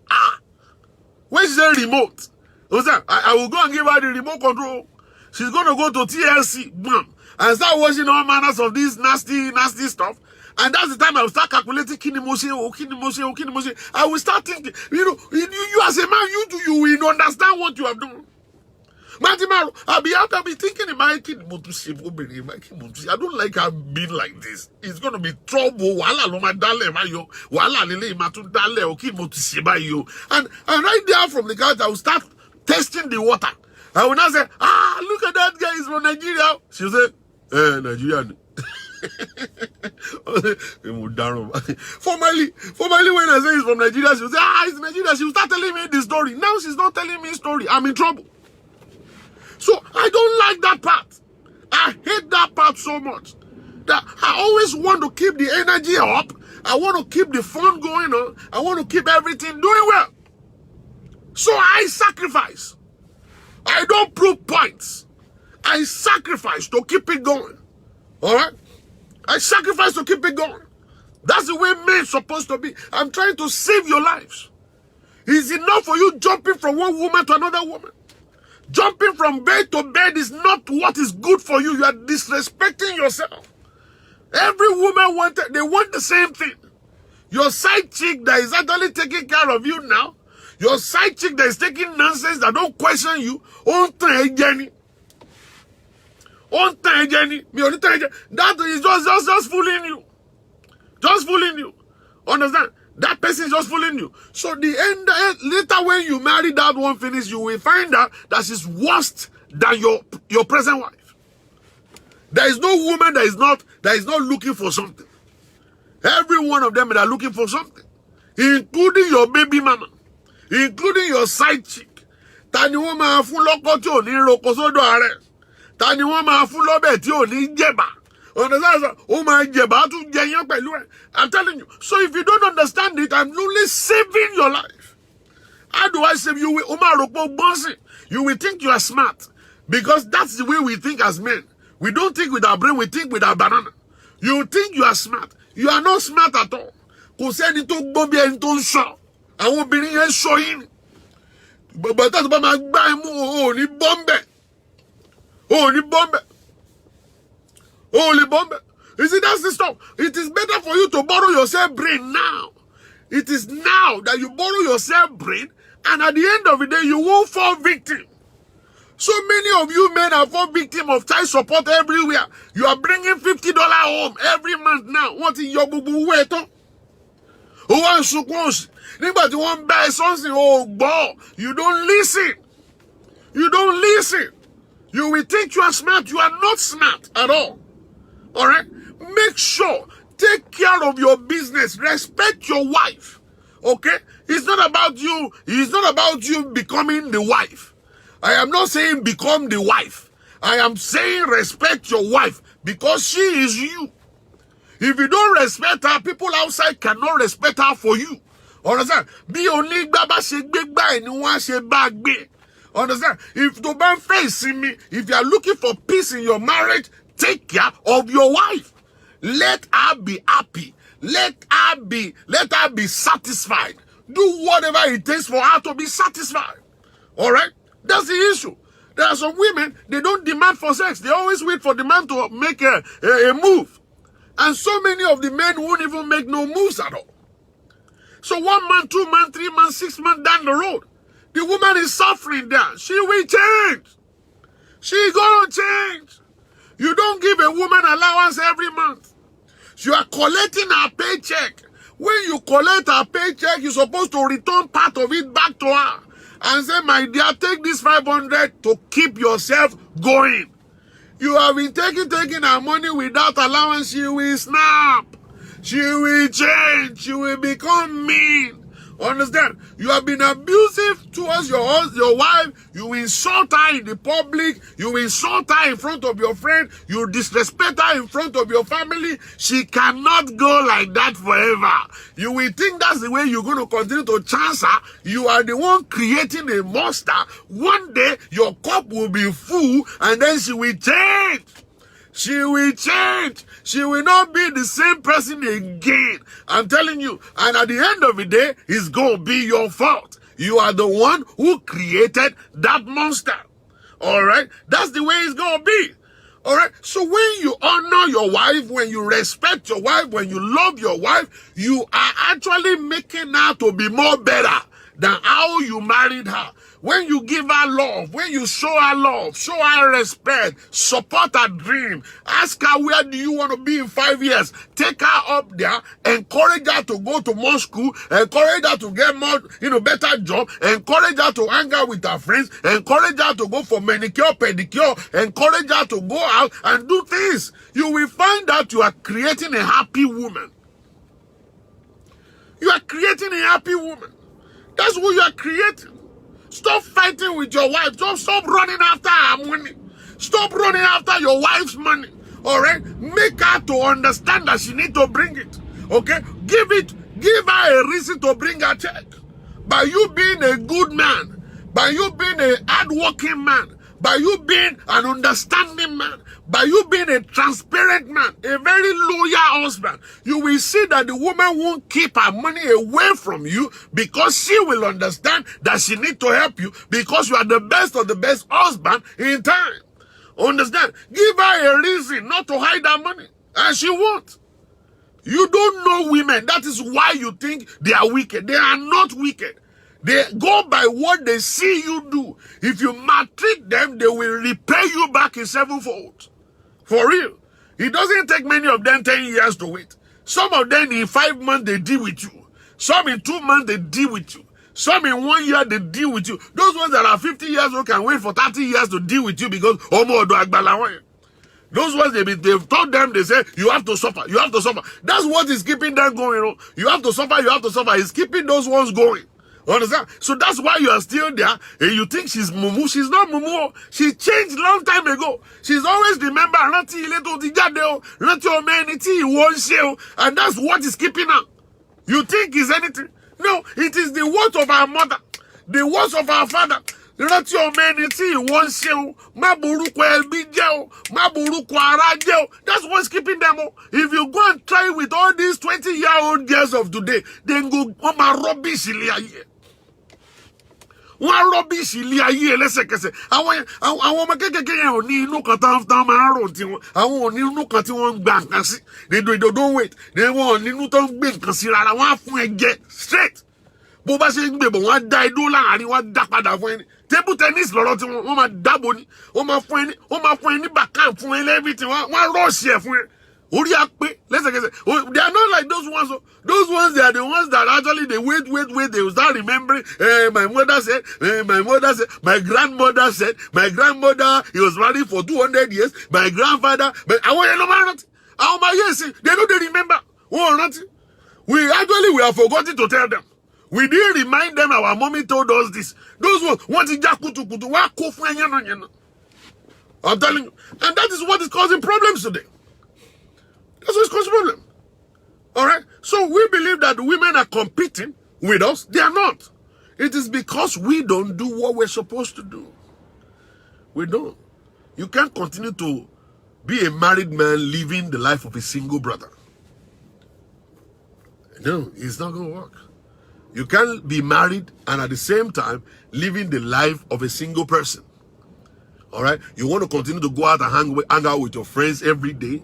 [SPEAKER 1] When she said remote, I will go and give her the remote control. She's going to go to TLC, bam, and start watching all manners of this nasty stuff. And that's the time I will start calculating kinimoshi. I will start thinking, you as a man, you will understand what you have done. I'll be thinking about I don't like her being like this. It's going to be trouble. And right there from the couch, I will start testing the water. I will not say, look at that guy, he's from Nigeria. She'll say, Nigerian. Formerly, when I say he's from Nigeria, she'll say, he's Nigeria. She'll start telling me the story. Now she's not telling me the story. I'm in trouble. So I don't like that part. I hate that part so much. That I always want to keep the energy up. I want to keep the fun going on. I want to keep everything doing well. So I sacrifice. I don't prove points. I sacrifice to keep it going. All right? I sacrifice to keep it going. That's the way men are supposed to be. I'm trying to save your lives. It's enough for you jumping from one woman to another woman. Jumping from bed to bed is not what is good for you. You are disrespecting yourself. Every woman they want the same thing. Your side chick that is actually taking care of you now, your side chick that is taking nonsense, that don't question you, that is just fooling you. Just fooling you. Understand? That person is just fooling you. So later when you marry that one finish, you will find out that she's worse than your present wife. There is no woman that is not looking for something. Every one of them are looking for something, including your baby mama, including your side chick. Tani wọ́n máa fún lọ́kọ tí ò ní roko sódò ààrẹ. Tani wọ́n máa fún lọ́bẹ̀ tí ò ní jẹ̀bà. Understand? Oh my jẹ̀bà tún jẹyàn pẹ̀lú ẹ̀. I'm telling you. So if you don't understand it, I'm only saving your life. How do I save you? You will think you are smart, because that's the way we think as men. We don't think with our brain, we think with our banana. You think you are smart. You are not smart at all. Kò sẹ́ni tó gbọ́ bí ẹni tó ń sọ. Àwọn obìnrin yẹn sọ yín. Bàbá tó bá máa gbá ẹ mú ò ní bọ́m̀bẹ̀. Ò ní bọ́m̀bẹ̀. Ò ní bọ́m̀bẹ̀. You see, that's the stuff. It is better for you to borrow yourself brain now. It is now that you borrow yourself brain, and at the end of the day, you won't fall victim. So many of you men are fall victim of child support everywhere. You are bringing $50 home every month now. What is your boo-boo way to? Who wants to close? Anybody want buy something? Oh, boy. You don't listen. You don't listen. You will think you are smart. You are not smart at all. All right? Make sure. Take care of your business. Respect your wife. Okay? It's not about you. It's not about you becoming the wife. I am not saying become the wife. I am saying respect your wife, because she is you. If you don't respect her, people outside cannot respect her for you. Understand? Be only baba she big by anyone she bag big. Understand? If the man facing me, if you are looking for peace in your marriage, take care of your wife. Let her be happy. Let her be satisfied. Do whatever it takes for her to be satisfied. All right? That's the issue. There are some women, they don't demand for sex. They always wait for the man to make a move. And so many of the men won't even make no moves at all. So 1 month, 2 months, 3 months, 6 months down the road, the woman is suffering there. She will change. She gonna change. You don't give a woman allowance every month. You are collecting her paycheck. When you collect her paycheck, you're supposed to return part of it back to her. And say, my dear, take this 500 to keep yourself going. You have been taking her money without allowance. She will snap. She will change. She will become mean. Understand? You have been abusive towards your wife. You insult her in the public. You insult her in front of your friend. You disrespect her in front of your family. She cannot go like that forever. You will think that's the way you're going to continue to chance her. You are the one creating a monster. One day, your cup will be full, and then she will change. She will change. She will not be the same person again. I'm telling you. And at the end of the day, it's going to be your fault. You are the one who created that monster. All right? That's the way it's going to be. All right? So when you honor your wife, when you respect your wife, when you love your wife, you are actually making her to be more better than how you married her. When you give her love, when you show her love, show her respect, support her dream, ask her where do you want to be in 5 years, take her up there, encourage her to go to more school, encourage her to get more, better job, encourage her to hang out with her friends, encourage her to go for manicure, pedicure, encourage her to go out and do things. You will find out you are creating a happy woman. You are creating a happy woman. That's what you are creating. Stop fighting with your wife. Stop running after her money. Stop running after your wife's money. All right? Make her to understand that she needs to bring it. Okay? Give her a reason to bring her check. By you being a good man, by you being a hardworking man, by you being an understanding man, by you being a transparent man, a very loyal husband, you will see that the woman won't keep her money away from you because she will understand that she needs to help you because you are the best of the best husband in time. Understand? Give her a reason not to hide her money, and she won't. You don't know women. That is why you think they are wicked. They are not wicked. They go by what they see you do. If you maltreat them, they will repay you back in sevenfold. For real. It doesn't take many of them 10 years to wait. Some of them in 5 months, they deal with you. Some in 2 months, they deal with you. Some in 1 year, they deal with you. Those ones that are 50 years old can wait for 30 years to deal with you because those ones, they've taught them, they say, you have to suffer, you have to suffer. That's what is keeping them going. You have to suffer, you have to suffer. It's keeping those ones going. Understand? So that's why you are still there and you think she's mumu. She's not mumu. She changed long time ago. She's always remember, and that's what is keeping her. You think is anything? No, it is the words of our mother, the words of our father. That's what's keeping them. If you go and try with all these 20-year-old girls of today, then go rubbish. One rubbish lẹ́sẹ̀kẹsẹ̀. Àwọn ọmọ kékèké yẹn ò ní inú kan tán máa ń rò tí wọn. Àwọn ò ní inú kan tí wọ́n ń gba nǹkan sí. They don't wait. They wọ́n ní inú tó ń gbé nǹkan sí rárá. Wọ́n á fún ẹ jẹ straight. Bó bá ṣe ń gbé bọ̀ wọ́n á dá idó láàrin, wọ́n á dá padà fún ẹni. Table tennis lọ́rọ̀ tí wọ́n máa dábò ní. Wọ́n máa fún ẹni backhand fún ẹni everything. Wọ́n á rush ẹ̀ fún ẹ. They are not like those ones. Those ones, they are the ones that actually they wait. They will start remembering. My mother said, my grandmother said, my grandmother, he was married for 200 years. My grandfather, they know they remember. We have forgotten to tell them. We didn't remind them our mommy told us this. Those ones, I'm telling you. And that is what is causing problems today. That's what's causing problem. All right? So we believe that women are competing with us. They are not. It is because we don't do what we're supposed to do. We don't. You can't continue to be a married man living the life of a single brother. No, it's not going to work. You can't be married and at the same time living the life of a single person. All right? You want to continue to go out and hang out with your friends every day?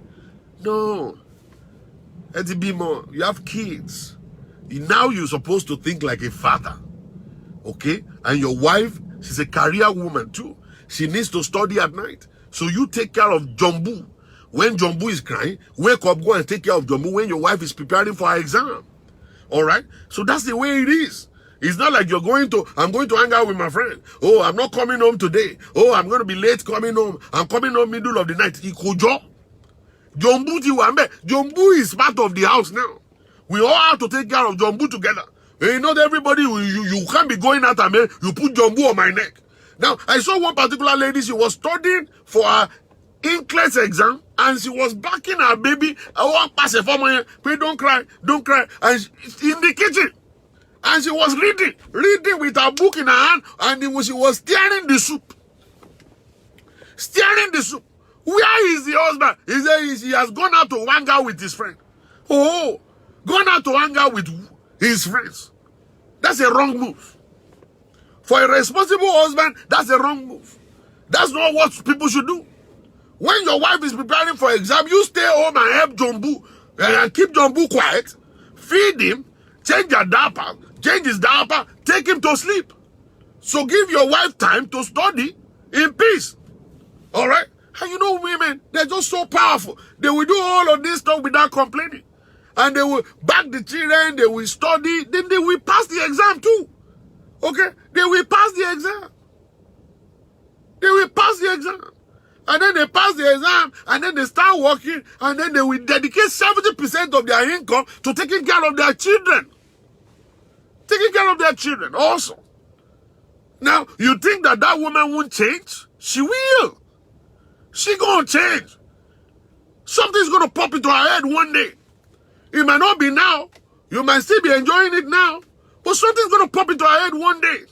[SPEAKER 1] No. You have kids. Now you're supposed to think like a father. Okay? And your wife, she's a career woman too. She needs to study at night. So you take care of Jumbo. When Jumbo is crying, wake up, go and take care of Jumbo when your wife is preparing for her exam. All right? So that's the way it is. It's not like I'm going to hang out with my friend. Oh, I'm not coming home today. Oh, I'm going to be late coming home. I'm coming home middle of the night. Jumbo is part of the house now. We all have to take care of Jumbo together. Not everybody, you can't be going out and you put Jumbo on my neck. Now, I saw one particular lady, she was studying for her English exam, and she was backing her baby. I want pass it for me. Don't cry. And in the kitchen. And she was reading with her book in her hand, and she was stirring the soup. Where is the husband? He said he has gone out to hang out with his friend. Oh, gone out to hang out with his friends. That's a wrong move. For a responsible husband, that's a wrong move. That's not what people should do. When your wife is preparing for exam, you stay home and help Jumbo and keep Jumbo quiet. Feed him, change your diaper, change his diaper, take him to sleep. So give your wife time to study in peace. All right? And you know women, they're just so powerful. They will do all of this stuff without complaining. And they will back the children, they will study, then they will pass the exam too. Okay? They will pass the exam. And then they pass the exam, and then they start working, and then they will dedicate 70% of their income to taking care of their children. Also. Now, you think that woman won't change? She will. She gonna change. Something's gonna pop into her head one day. It might not be now. You might still be enjoying it now. But something's gonna pop into her head one day.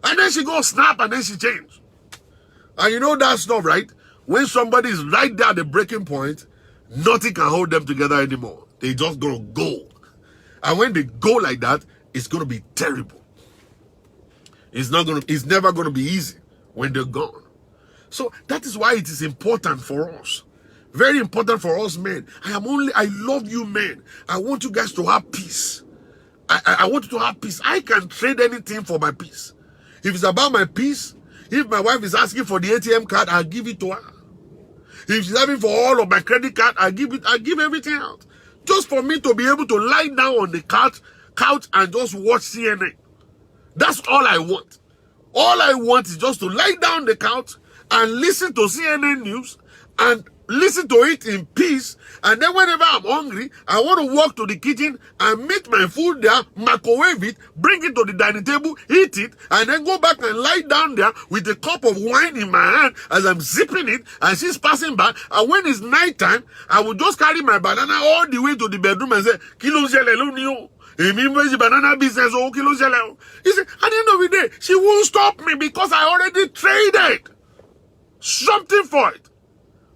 [SPEAKER 1] And then she gonna snap and then she change. And you know that stuff, right? When somebody is right there at the breaking point, nothing can hold them together anymore. They just gonna go. And when they go like that, it's gonna be terrible. It's never gonna be easy when they're gone. So that is why it is important for us. Very important for us men. I love you men. I want you guys to have peace. I want you to have peace. I can trade anything for my peace. If it's about my peace, if my wife is asking for the ATM card, I'll give it to her. If she's asking for all of my credit card, I give everything out. Just for me to be able to lie down on the couch and just watch CNN. That's all I want. All I want is just to lie down on the couch and listen to CNN news and listen to it in peace. And then whenever I'm hungry, I want to walk to the kitchen and make my food there, microwave it, bring it to the dining table, eat it, and then go back and lie down there with a cup of wine in my hand as I'm sipping it and she's passing by. And when it's night time, I will just carry my banana all the way to the bedroom and say, Kilo Zelelunio. Banana business, oh, Kilo Zelel. He said, at the end of the day, she won't stop me because I already traded something for it.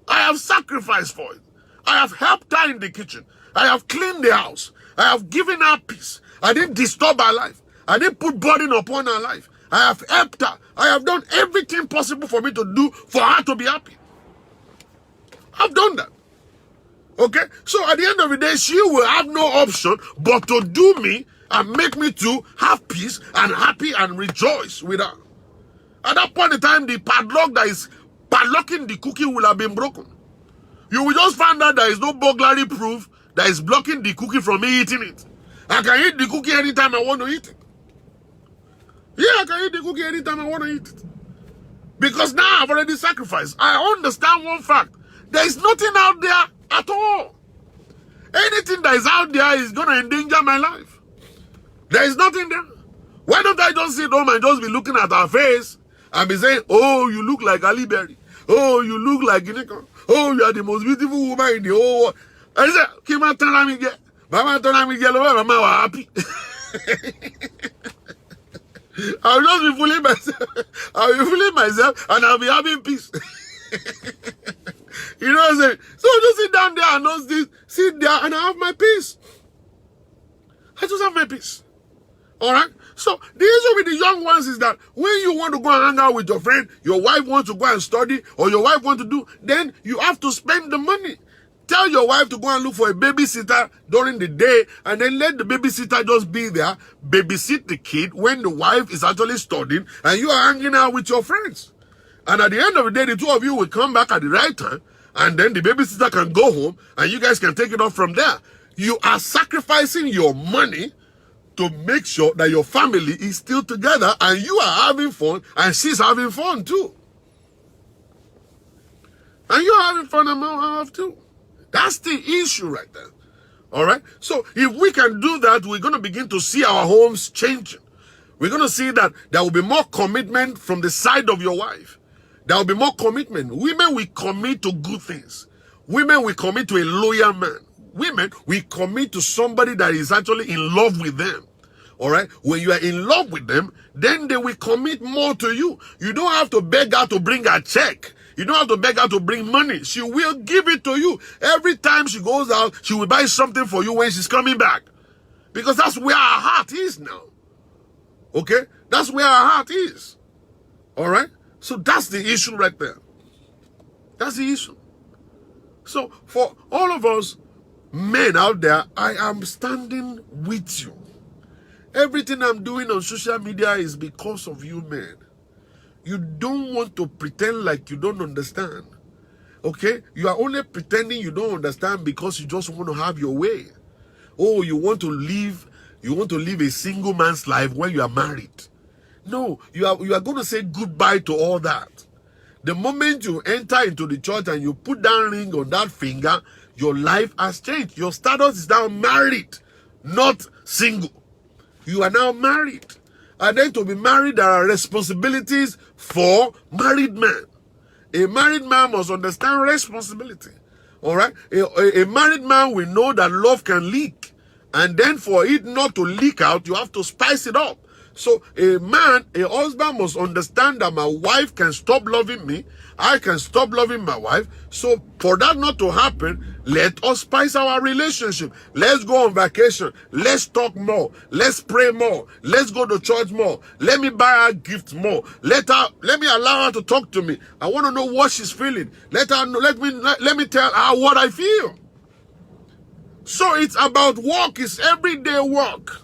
[SPEAKER 1] I have sacrificed for it. I have helped her in the kitchen. I have cleaned the house. I have given her peace. I didn't disturb her life. I didn't put burden upon her life. I have helped her. I have done everything possible for me to do for her to be happy. I've done that. Okay? So at the end of the day, she will have no option but to do me and make me to have peace and happy and rejoice with her. At that point in time, the padlock that is padlocking the cookie will have been broken. You will just find out there is no burglary proof that is blocking the cookie from me eating it. I can eat the cookie anytime I want to eat it. Yeah, I can eat the cookie anytime I want to eat it. Because now I've already sacrificed. I understand one fact. There is nothing out there at all. Anything that is out there is going to endanger my life. There is nothing there. Why don't I just sit home and just be looking at her face and be saying, oh, you look like Ali Berry. Oh, you look like Gineko. Oh, you are the most beautiful woman in the whole world. I said, Kima Tanami get. Mama Tanami get away, Mama was happy. I'll just be fooling myself. I'll be fooling myself and I'll be having peace. You know what I'm saying? So I just sit down there and just sit there and I have my peace. I just have my peace. Alright? So the issue with the young ones is that when you want to go and hang out with your friend, your wife wants to go and study, or your wife wants to do, then you have to spend the money. Tell your wife to go and look for a babysitter during the day, and then let the babysitter just be there, babysit the kid when the wife is actually studying, and you are hanging out with your friends. And at the end of the day, the two of you will come back at the right time, and then the babysitter can go home, and you guys can take it off from there. You are sacrificing your money to make sure that your family is still together and you are having fun and she's having fun too. And you're having fun and I have too. That's the issue right there. Alright? So if we can do that, we're going to begin to see our homes changing. We're going to see that there will be more commitment from the side of your wife. There will be more commitment. Women will commit to good things. Women will commit to a loyal man. Women, we commit to somebody that is actually in love with them. All right? When you are in love with them, then they will commit more to you. You don't have to beg her to bring a check. You don't have to beg her to bring money. She will give it to you. Every time she goes out, she will buy something for you when she's coming back. Because that's where her heart is now. Okay? That's where her heart is. All right? So that's the issue right there. That's the issue. So for all of us, men out there, I am standing with you. Everything I'm doing on social media is because of you, men. You don't want to pretend like you don't understand. Okay? You are only pretending you don't understand because you just want to have your way. Oh, you want to live a single man's life when you are married. No, you are going to say goodbye to all that. The moment you enter into the church and you put that ring on that finger, your life has changed. Your status is now married, not single. You are now married. And then to be married, there are responsibilities for married men. A married man must understand responsibility. All right? A married man will know that love can leak. And then for it not to leak out, you have to spice it up. So a husband must understand that my wife can stop loving me. I can stop loving my wife. So for that not to happen, let us spice our relationship. Let's go on vacation. Let's talk more. Let's pray more. Let's go to church more. Let me buy her gifts more. Let me allow her to talk to me. I want to know what she's feeling. Let me tell her what I feel. So it's about work. It's everyday work.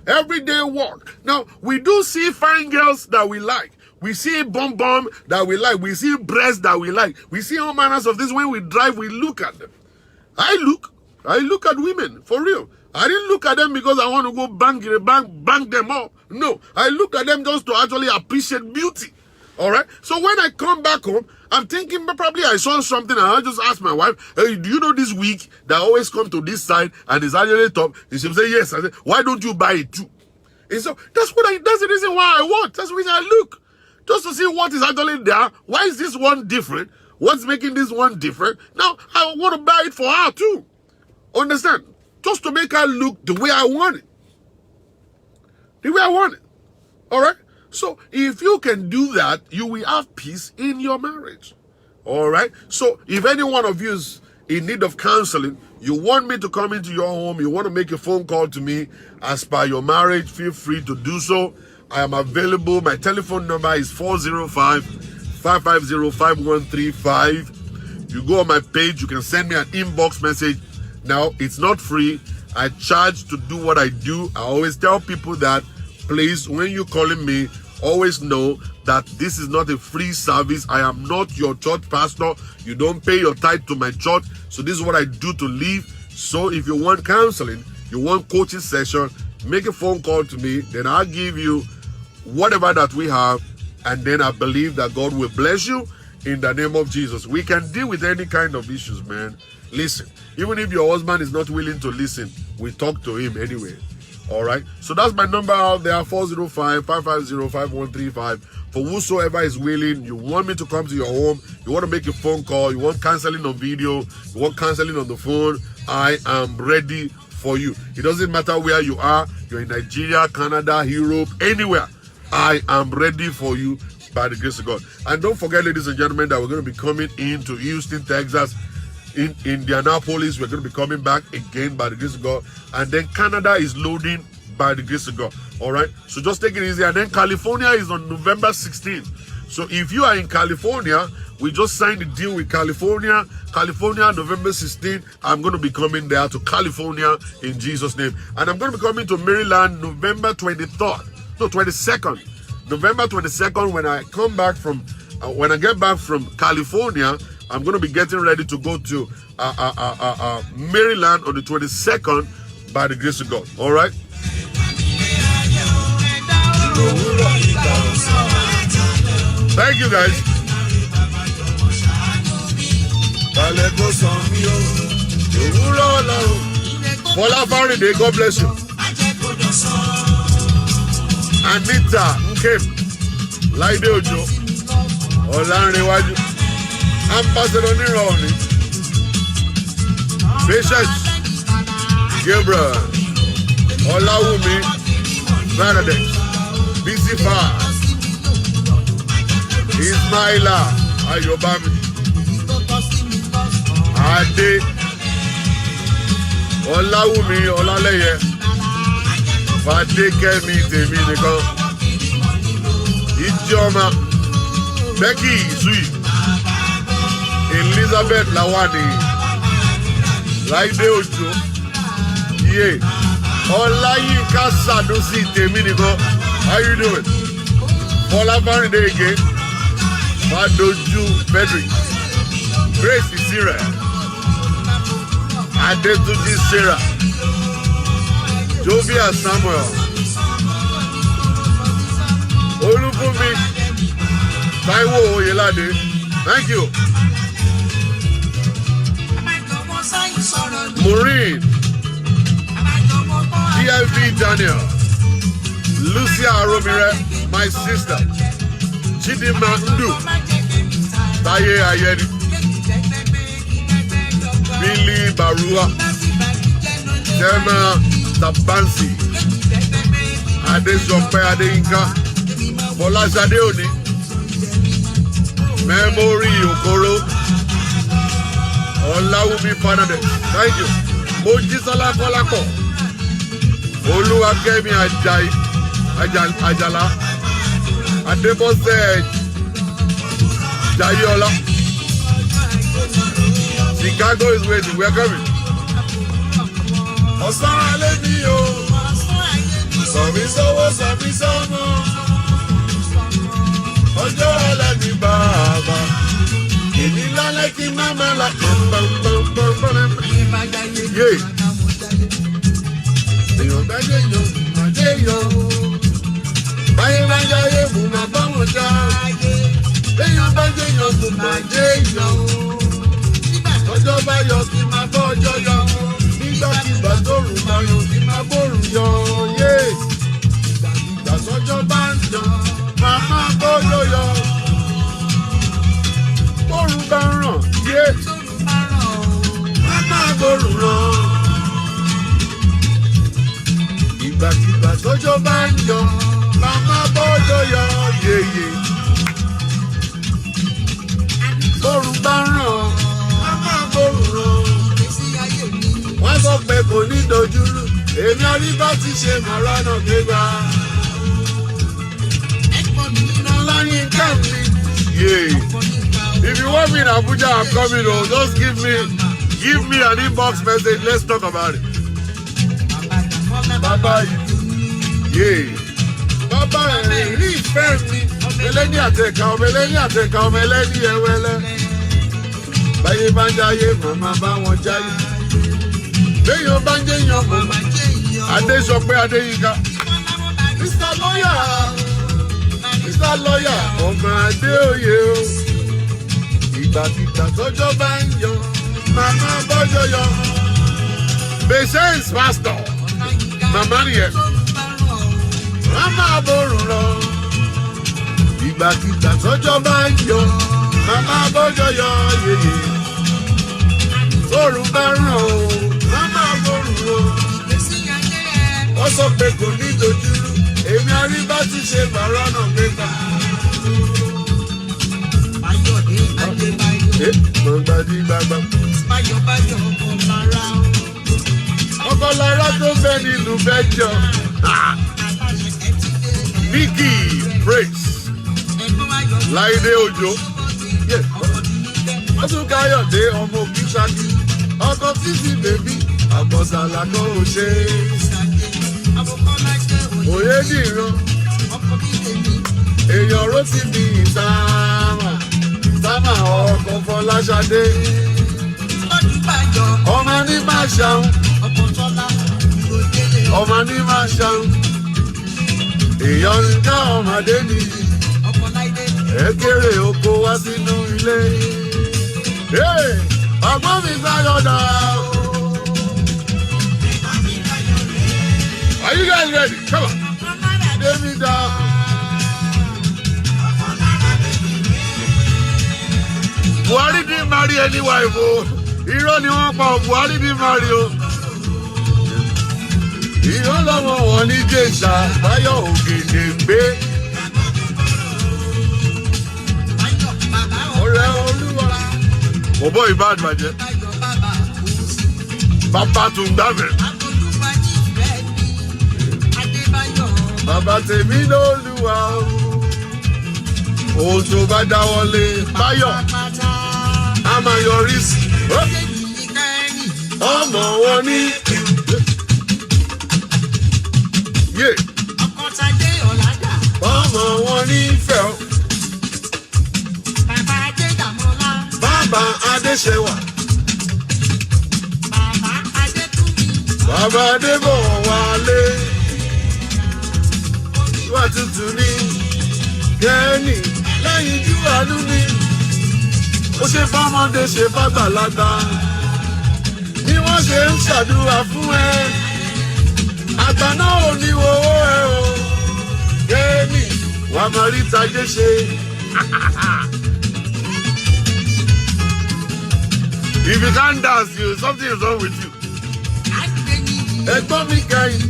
[SPEAKER 1] Everyday work. Now, we do see fine girls that we like. We see bum that we like. We see breasts that we like. We see all manners of this. When we drive, we look at them. I look at women, for real. I didn't look at them because I want to go bang them up. No, I look at them just to actually appreciate beauty. All right? So when I come back home, I'm thinking probably I saw something and I just asked my wife, hey, do you know this wig that always come to this side and is actually top? And she say, yes. I said, why don't you buy it too? And so that's the reason why I want. That's the reason I look. Just to see what is actually there. Why is this one different? What's making this one different? Now, I want to buy it for her too. Understand? Just to make her look the way I want it. The way I want it. All right? So, if you can do that, you will have peace in your marriage. All right? So, if any one of you is in need of counseling, you want me to come into your home, you want to make a phone call to me as per your marriage, feel free to do so. I am available. My telephone number is 405-550-5135. You go on my page, you can send me an inbox message. Now, it's not free. I charge to do what I do. I always tell people that, please, when you're calling me, always know that this is not a free service. I am not your church pastor. You don't pay your tithe to my church. So this is what I do to live. So if you want counseling, you want coaching session, make a phone call to me. Then I'll give you whatever that we have. And then I believe that God will bless you in the name of Jesus. We can deal with any kind of issues, man. Listen, even if your husband is not willing to listen, we talk to him anyway. All right. So that's my number out there, 405-550-5135. For whosoever is willing, you want me to come to your home, you want to make a phone call, you want counseling on video, you want counseling on the phone, I am ready for you. It doesn't matter where you are. You're in Nigeria, Canada, Europe, anywhere. I am ready for you by the grace of God. And don't forget, ladies and gentlemen, that we're going to be coming into Houston, Texas, in Indianapolis. We're going to be coming back again by the grace of God. And then Canada is loading by the grace of God. All right. So just take it easy. And then California is on November 16th. So if you are in California, we just signed a deal with California. California, November 16th. I'm going to be coming there to California in Jesus' name. And I'm going to be coming to Maryland November 22nd. November 22nd, when I come back from, when I get back from California, I'm going to be getting ready to go to Maryland on the 22nd by the grace of God. All right? Thank you, guys. Fola Faride, God bless you. Anita Nkem, Laide Ojo, Olanrewaju, Ambassador Nironi, Patience, Gabriel, Olawumi, Benedict, BC Far, Ismaila, Ayobami, Ade, Olawumi, Olaleye, Fadekemi Temi Nìkan, Ijeoma, Becky Sui, Elizabeth Lawani, Laide Ojo, Ye, Olayinka Sanusi Temi Nìkan. How you doing? Fola Faride again. Fadoju Frederick, Grace Isira, Adetuji Sarah, Jovia Samuel, Olufumi, Taiwo Oyelade. Thank you. Maureen, TLV Daniel, Lucia Romire, my sister, Chidima Ndu, Taye Ayeri, Billy Barua, Tema Tabansi, Adesope Adeyinka, Bolasade Oni, Memory Okoro, Olawumi Fernandez. Thank you. Mojisola Kolako, Oluwakemi Ajala, Adebose Jayola. Chicago is waiting. We are coming. Osara lebi o, sọmi sọmọ, ọjọ́ ọ̀la ni bàbá, èmi lálẹ́ kí máma la yé. Èèyàn bá dé yan, má dé yan. Báyé bá jáyé mú má bá wọn já. Èèyàn bá dé yan kò má dé yan. Ọjọ́ bá yọ kí má bọ́ ọjọ́ yọ. Nígbàkigbà tó rùn máa yọ kí má bórùn yọ. Yé! Ìgbà sọ́jọ́ bá ń yọ, màmá bọ́jọ́ yọ. Bórùn bá ń ràn, yé! Màmá bórùn ràn. Ìgbàkigbà sọ́jọ́ bá ń yọ, màmá bọ́jọ́ yọ. Yéyé! Bórùn bá ń ràn, màmá bórùn ràn. Wọ́n sọ pé kò ní dojúrú, èmi ọdún bá ti ṣe mọ̀rọ̀ náà gbégbá. Yeah. If you want me in Abuja, I'm coming. Oh, just give me an inbox message. Let's talk about it. Baba, yeah. Baba, rí ìfẹ́ mi. Meleni àtẹ̀ka, meleni ẹ̀wẹ̀lẹ̀. Báyé bá ń jáyé, màmá bá wọn jáyé. Béèyàn bá ń jẹ́yàn mọ́. Adesope Adeyinka. Mr. Lawyer, ọmọ Adéoyè o. Ìgbàkigbà tọ́jọ́ bá ń yọ, màmá bọ́jọ́ yọ. Patience pastor, màmá nìyẹn. Màmá borùn lọ. Ìgbàkigbà tọ́jọ́ bá ń yọ, màmá bọ́jọ́ yọ. Yèyè. Borùn bá ràn o, màmá borùn lọ. Wọ́n sọ pé kò ní dojúrú. Èmi àrí bá ti ṣe bàrọ̀ náà gbégbá. Gbọ̀ngbàdì gbàgbà. Ọkọ̀ lára tó bẹ nínú bẹ́jọ. Nikki Praise. Láìdé Òjó. Ọdún Káyọ̀dé ọmọ òbí ṣáàkì. Ọkọ̀ títí bèbí. Àbọ̀sàlà kan ò ṣe é. Òye dìran, èèyàn ró ti bí sáàmà ọkọ̀ Fọláṣadé. Ọmọ ní máa ṣàún, èèyàn ń ká ọmọdé nìyí. Ẹ kéré oko wá sínú ilé. Ọgbọ́n mi sáyọ̀dà. Are you guys ready? Come on. David Buhari didn't marry any wife. Irọ́ ni wọ́n pa Buhari didn't marry o. Irọ́ lọ́wọ́ wọn ní Jésà Báyọ̀ Ògèdèngbé. Ọ̀rẹ́ Olúwa. Bọ̀bọ̀ ìbáàdì bàjẹ́. Bàbá tó ń gbàgbẹ́. Bàbá tèmi lÓlúwa o. Ohun tó bá dáwọ́lé Báyọ̀ á máa yọrí sí. Ọmọ wọn ní. Ọmọ wọn ní ìfẹ́ o. Bàbá Adéṣẹwà. Bàbá Adébọ̀wálé. Wà tuntun ní Kẹ́ni lẹ́yìn jú àánú ní. Ó ṣe fọ́mọdé ṣe fàgbàlagbà. Bí wọ́n ṣe ń ṣàdúrà fún ẹ. Àgbà náà ò ní wo ẹ o. Kẹ́ni wà máa rí tajé ṣe. If you can't dance, something is wrong with you. Ẹ̀gbọ́n mi kẹ́yìn.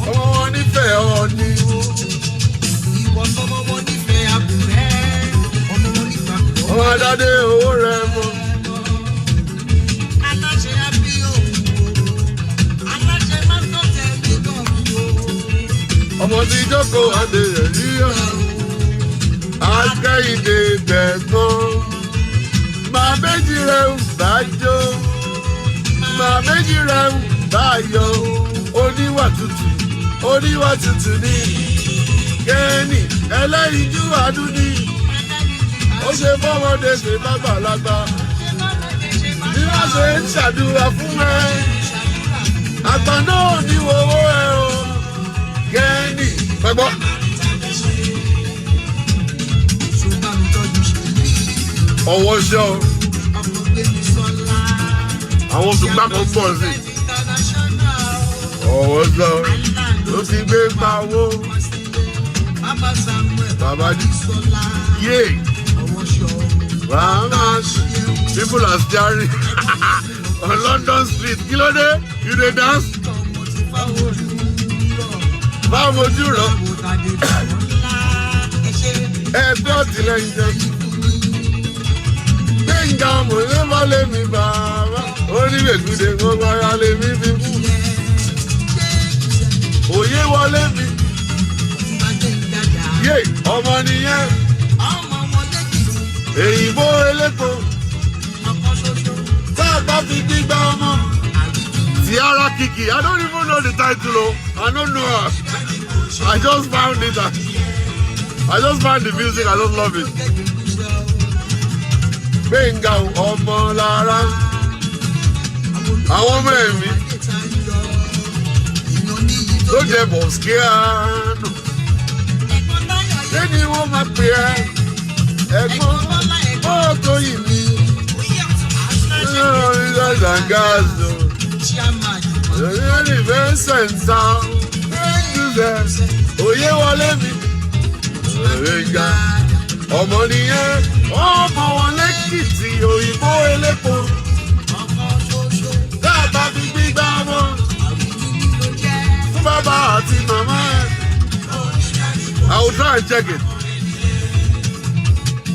[SPEAKER 1] ọmọ wọn nífẹ̀ẹ́ ọ̀ọ́ni.
[SPEAKER 2] Ìwọ ọmọ wọn nífẹ̀ẹ́ àbúrẹ́. Ọmọ wọn nífẹ̀ẹ́ àbúrẹ́.
[SPEAKER 1] Ọmọ adáde owó rẹ̀ mọ́.
[SPEAKER 2] Aláṣẹ àbí òun o. Aláṣẹ máa ń tọ́jú ẹgbẹ́ náà o.
[SPEAKER 1] Ọmọ tí jókòó adé rẹ̀ yíyọ. Akẹ́yìndé gbẹ̀gbọ́n. Màá méjì rẹ̀ ń bá jó. Màá méjì rẹ̀ ń bá yọ. Oníwà tútù ní. Kẹ́ni ẹlẹ́yinjú àdúní. Ó ṣe fọ́mọdé ṣe bàgbàlagbà. Bí wọ́n ṣe ń ṣàdúrà fún ẹ. Àgbà náà ní owó ẹ o. Kẹ́ni pẹ́gbọ́. Ọwọ́ ṣọ́. Àwọn òṣùgbà kan pọ̀ sí. Ọwọ́ ṣọ́. Ló ti gbé pawó. Bàbá ní. Yé. Bahamas. People are staring. On London street. Kí ló dé? You dey dance? Báwo mojú rọ? Ẹgbẹ́ ọ̀tìlẹ́yìn jẹ́. Gbẹ̀ngà ọmọ ilé má lé mi bàbá. Ó ní gbègbúdé gbogbo ara lè mí fi kú. Òye wọlé mi. Yé ọmọ nìyẹn. Èyìnbó elépo. Tá a bá fi gbígbá ọmọ. Tiara Kiki. I don't even know the title o. I don't know her. I just found it. I just found the music. I just love it. Gbẹ̀ngà ọmọ lára. Àwọn ọmọ ẹ̀mí. Ló jẹ bọ̀síkíánù. Lẹ́ni wọ́n máa pè ẹ́. Ẹ̀gbọ́n mọ́tò yìí ni. Ṣàǹgáàzò. Lórí ìfẹ́ sẹ̀ǹtà. Òye wọlé mi. Gbẹ̀ngà ọmọ nìyẹn. Ọmọ wọn lẹ́kìtì òyìnbó elépo. Dábàá fi gbígbá mọ́. Fún bàbá àti màmá ẹ̀. I will try and check it.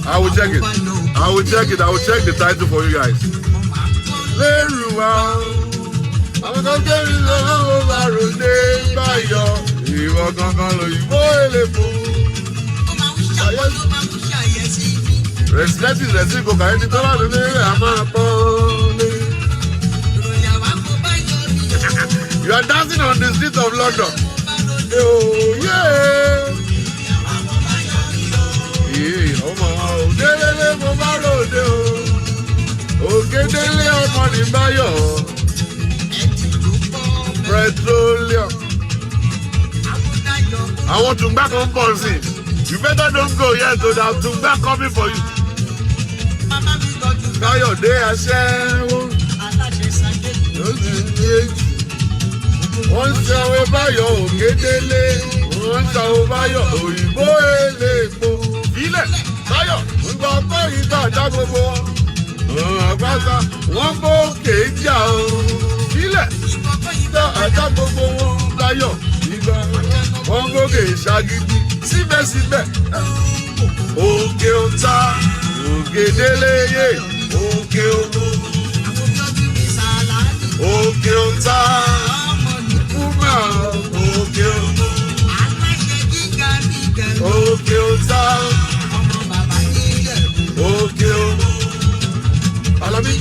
[SPEAKER 1] I will check the title for you guys. Lérùwá. Àwọn kan kéré lọ́wọ́ bá ròde báyọ̀. Ìwọ gangan lòyìnbó elépo. Respect is reciprocal. Ẹni tó bá lóde rẹ̀ á máa pọ́n lé. You are dancing on the streets of London. Oh yeah. Ọmọ òdélélé mo bá ròde o. Ògédélé ọmọ ní báyọ̀. Petroleum. Àwọn tùǹgbà kan ń bọ̀ sí. You better don't go yet so that tùǹgbà coming for you. Káyọ̀dé aṣẹ́wó. Wọ́n ń ṣàwé báyọ̀ ògédélé. Wọ́n ń ṣàwé báyọ̀ òyìnbó elépo. Ilẹ̀ báyọ̀ ń gbọ́ pé ìgbà àjá gbogbo wọn. Àgbàsá wọ́n bó kéjà o. Ilẹ̀ ìgbà àjá gbogbo wọn. Báyọ̀ ìgbà wọ́n gòkè ṣàgídí. Síbẹ̀síbẹ̀ òkè ọ̀tá ògèdélé yé òkè òmù. Òkè ọ̀tá fúnmà òkè òmù. Òkè ọ̀tá òkè òmù. Alábí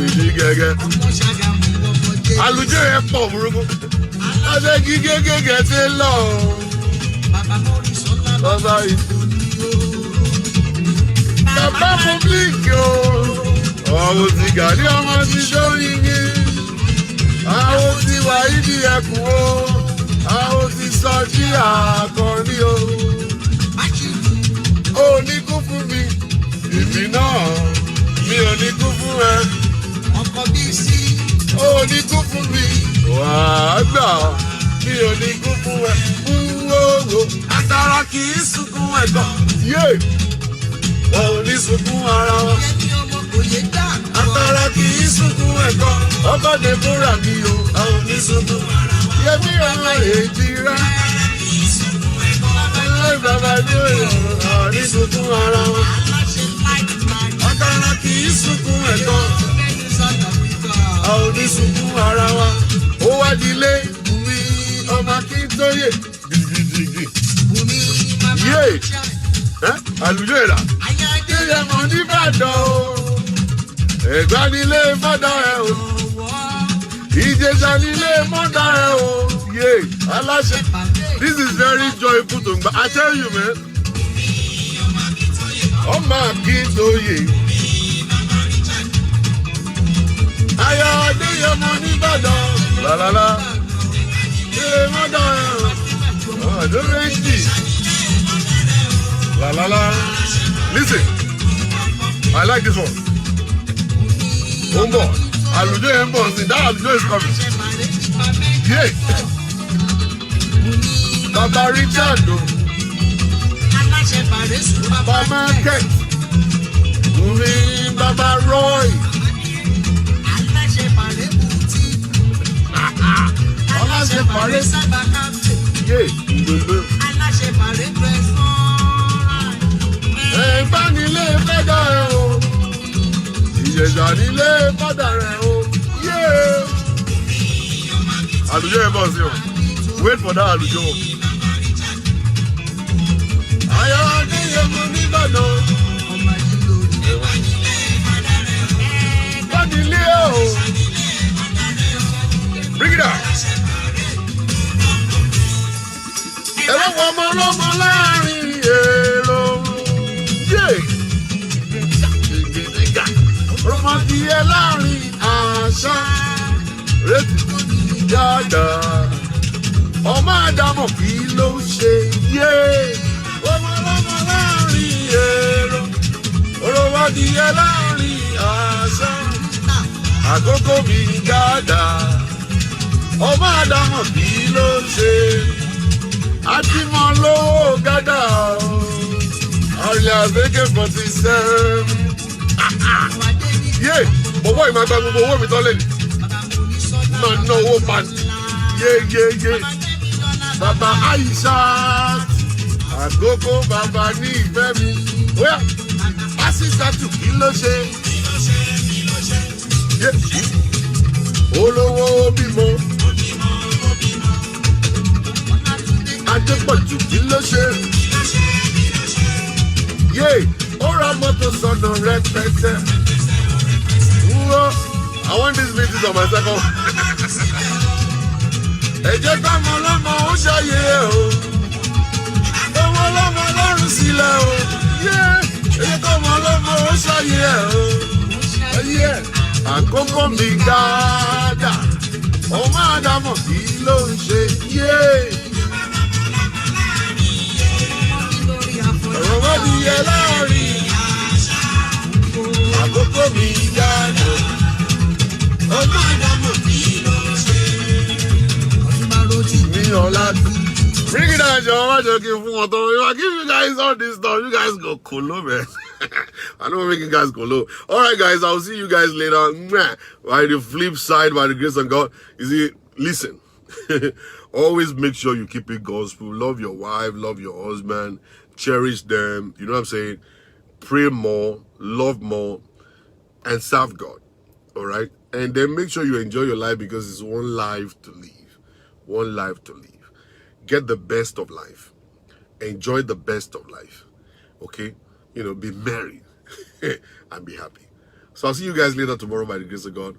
[SPEAKER 1] ìdèdè gẹ́gẹ́. Àlùjọ yẹn pọ̀ burúkú. Adégi gégége ti lọ. Bàbá ìtú. Bàbá pọ́blíkì o. Ọ̀hún ti gàdí ọmọ ti dóyìnbí. Àwọn ti wà ibi ẹkùn o. Àwọn ti sọ jí àkọ́ní o. Ó ní kú fún mi. Èmi náà mi ò ní kú fún ẹ.
[SPEAKER 2] Ọkọ bí sí.
[SPEAKER 1] Ó ní kú fún mi. Wàá gbà mi ò ní kú fún ẹ. Wúwo àtàrà kì í sunkún ẹ̀gbọ́n. Yé! Wọn ò ní sunkún ara wọn. Àtàrà kì í sunkún ẹ̀gbọ́n. Ọkọ dé búra mi o. Wọn ò ní sunkún ara wọn. Yẹmi ọ̀rọ̀ èjìrá. Bàbá lóye ní sunkún ara wọn. Ọ̀kàrà kì í sunkún ẹ̀gbọ́n. A ò ní sunkún ara wa. Ó wá dilé mi ọmọ Akíntóyè. Gidigidi. Yé! Àlùjọ ìlà. Ayẹyẹ mọ̀ nìbàdàn o. Ẹ̀gbá nílé mọ́dà ẹ̀ o. Ìjẹ̀ṣà nílé mọ́dà ẹ̀ o. Yé! Aláṣẹ. This is very joyful to me. I tell you, man. Ọmọ Akíntóyè. Ayọ̀déyẹ mọ̀ nìbàdàn. Lálálá. Ilé mọ́dà ẹ̀ o. Ọ̀dọ́ méjì. La la la. Listen, I like this one. Umbo, Alujo Embo, see that Alujo is coming. Yeah. Baba Richard, Baba Kent, Baba Roy. Ẹ̀gbá nílé fẹ́dà rẹ̀ o, Ìjẹ̀ṣà nílé fẹ́dà rẹ̀ o, Àlùjọ yẹn bọ̀ sí o, wait for that àlùjọ. Ayọ̀déyẹ mọ̀ nìbàdàn. Ẹ̀gbá nílé o, bring it out. Ẹ̀rọ ọmọ ọlọ́mọ láàrin èrò. Rọmọdìyẹ láàrin àṣà rétí dáadáa. Ọmọ Àdámọ̀ kí ló ṣe yé. Ọmọ ọlọ́mọ láàrin èrò. Rọmọdìyẹ láàrin àṣà. Àkókò mi dáadáa. Ọmọ Àdámọ̀ kí ló ṣe. Àtìmọ̀ lówó gádà o. Ọ̀rẹ́ àgbékè 47. Yé! Bọ̀bọ̀ ìmọ̀ àgbà gbogbo owó mi tán lè ní. Máa ná owó pàǹtí. Yé. Bàbá Aisha. Àkókò bàbá ní ìfẹ́ mi. Óyá! Pásítàtù kí ló ṣe? Yé! Olówó bímọ. Adépọ̀jù kí ló ṣe? Yé! Ó ra mọ́tò sọ̀nà rẹpẹtẹ. I want this meeting on my second. Ẹ jẹ́ kọ́mọ lọ́mọ ó ṣàyè o. Ọmọ lọ́mọ lọ́rùn sílẹ̀ o. Ẹ jẹ́ kọ́mọ lọ́mọ ó ṣàyè o. Àkókò mi dáadáa. Ọmọ Àdámọ̀ kí ló ń ṣe? Rọmọdìyẹ láàrin. Àkókò mi dáadáa. Ọmọ Àdámọ̀ kí ló ṣe? Mi ọ̀la. Bring it down, Joe. I'm joking for one time. If I give you guys all this stuff, you guys go colo, man. I know I'm making guys colo. All right, guys. I'll see you guys later. By the flip side, by the grace of God, you see, listen. Always make sure you keep it gospel. Love your wife, love your husband, cherish them. You know what I'm saying? Pray more, love more, and serve God. All right? And then make sure you enjoy your life because it's one life to live. One life to live. Get the best of life. Enjoy the best of life. Okay? You know, be merry and be happy. So I'll see you guys later tomorrow by the grace of God.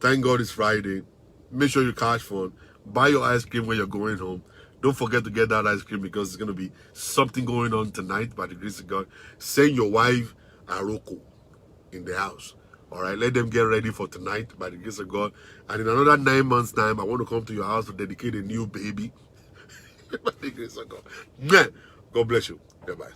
[SPEAKER 1] Thank God it's Friday. Make sure you catch fun. Buy your ice cream when you're going home. Don't forget to get that ice cream because there's going to be something going on tonight by the grace of God. Send your wife a roko in the house. All right, let them get ready for tonight by the grace of God. And in another 9 months' time, I want to come to your house to dedicate a new baby by the grace of God. God bless you. Goodbye.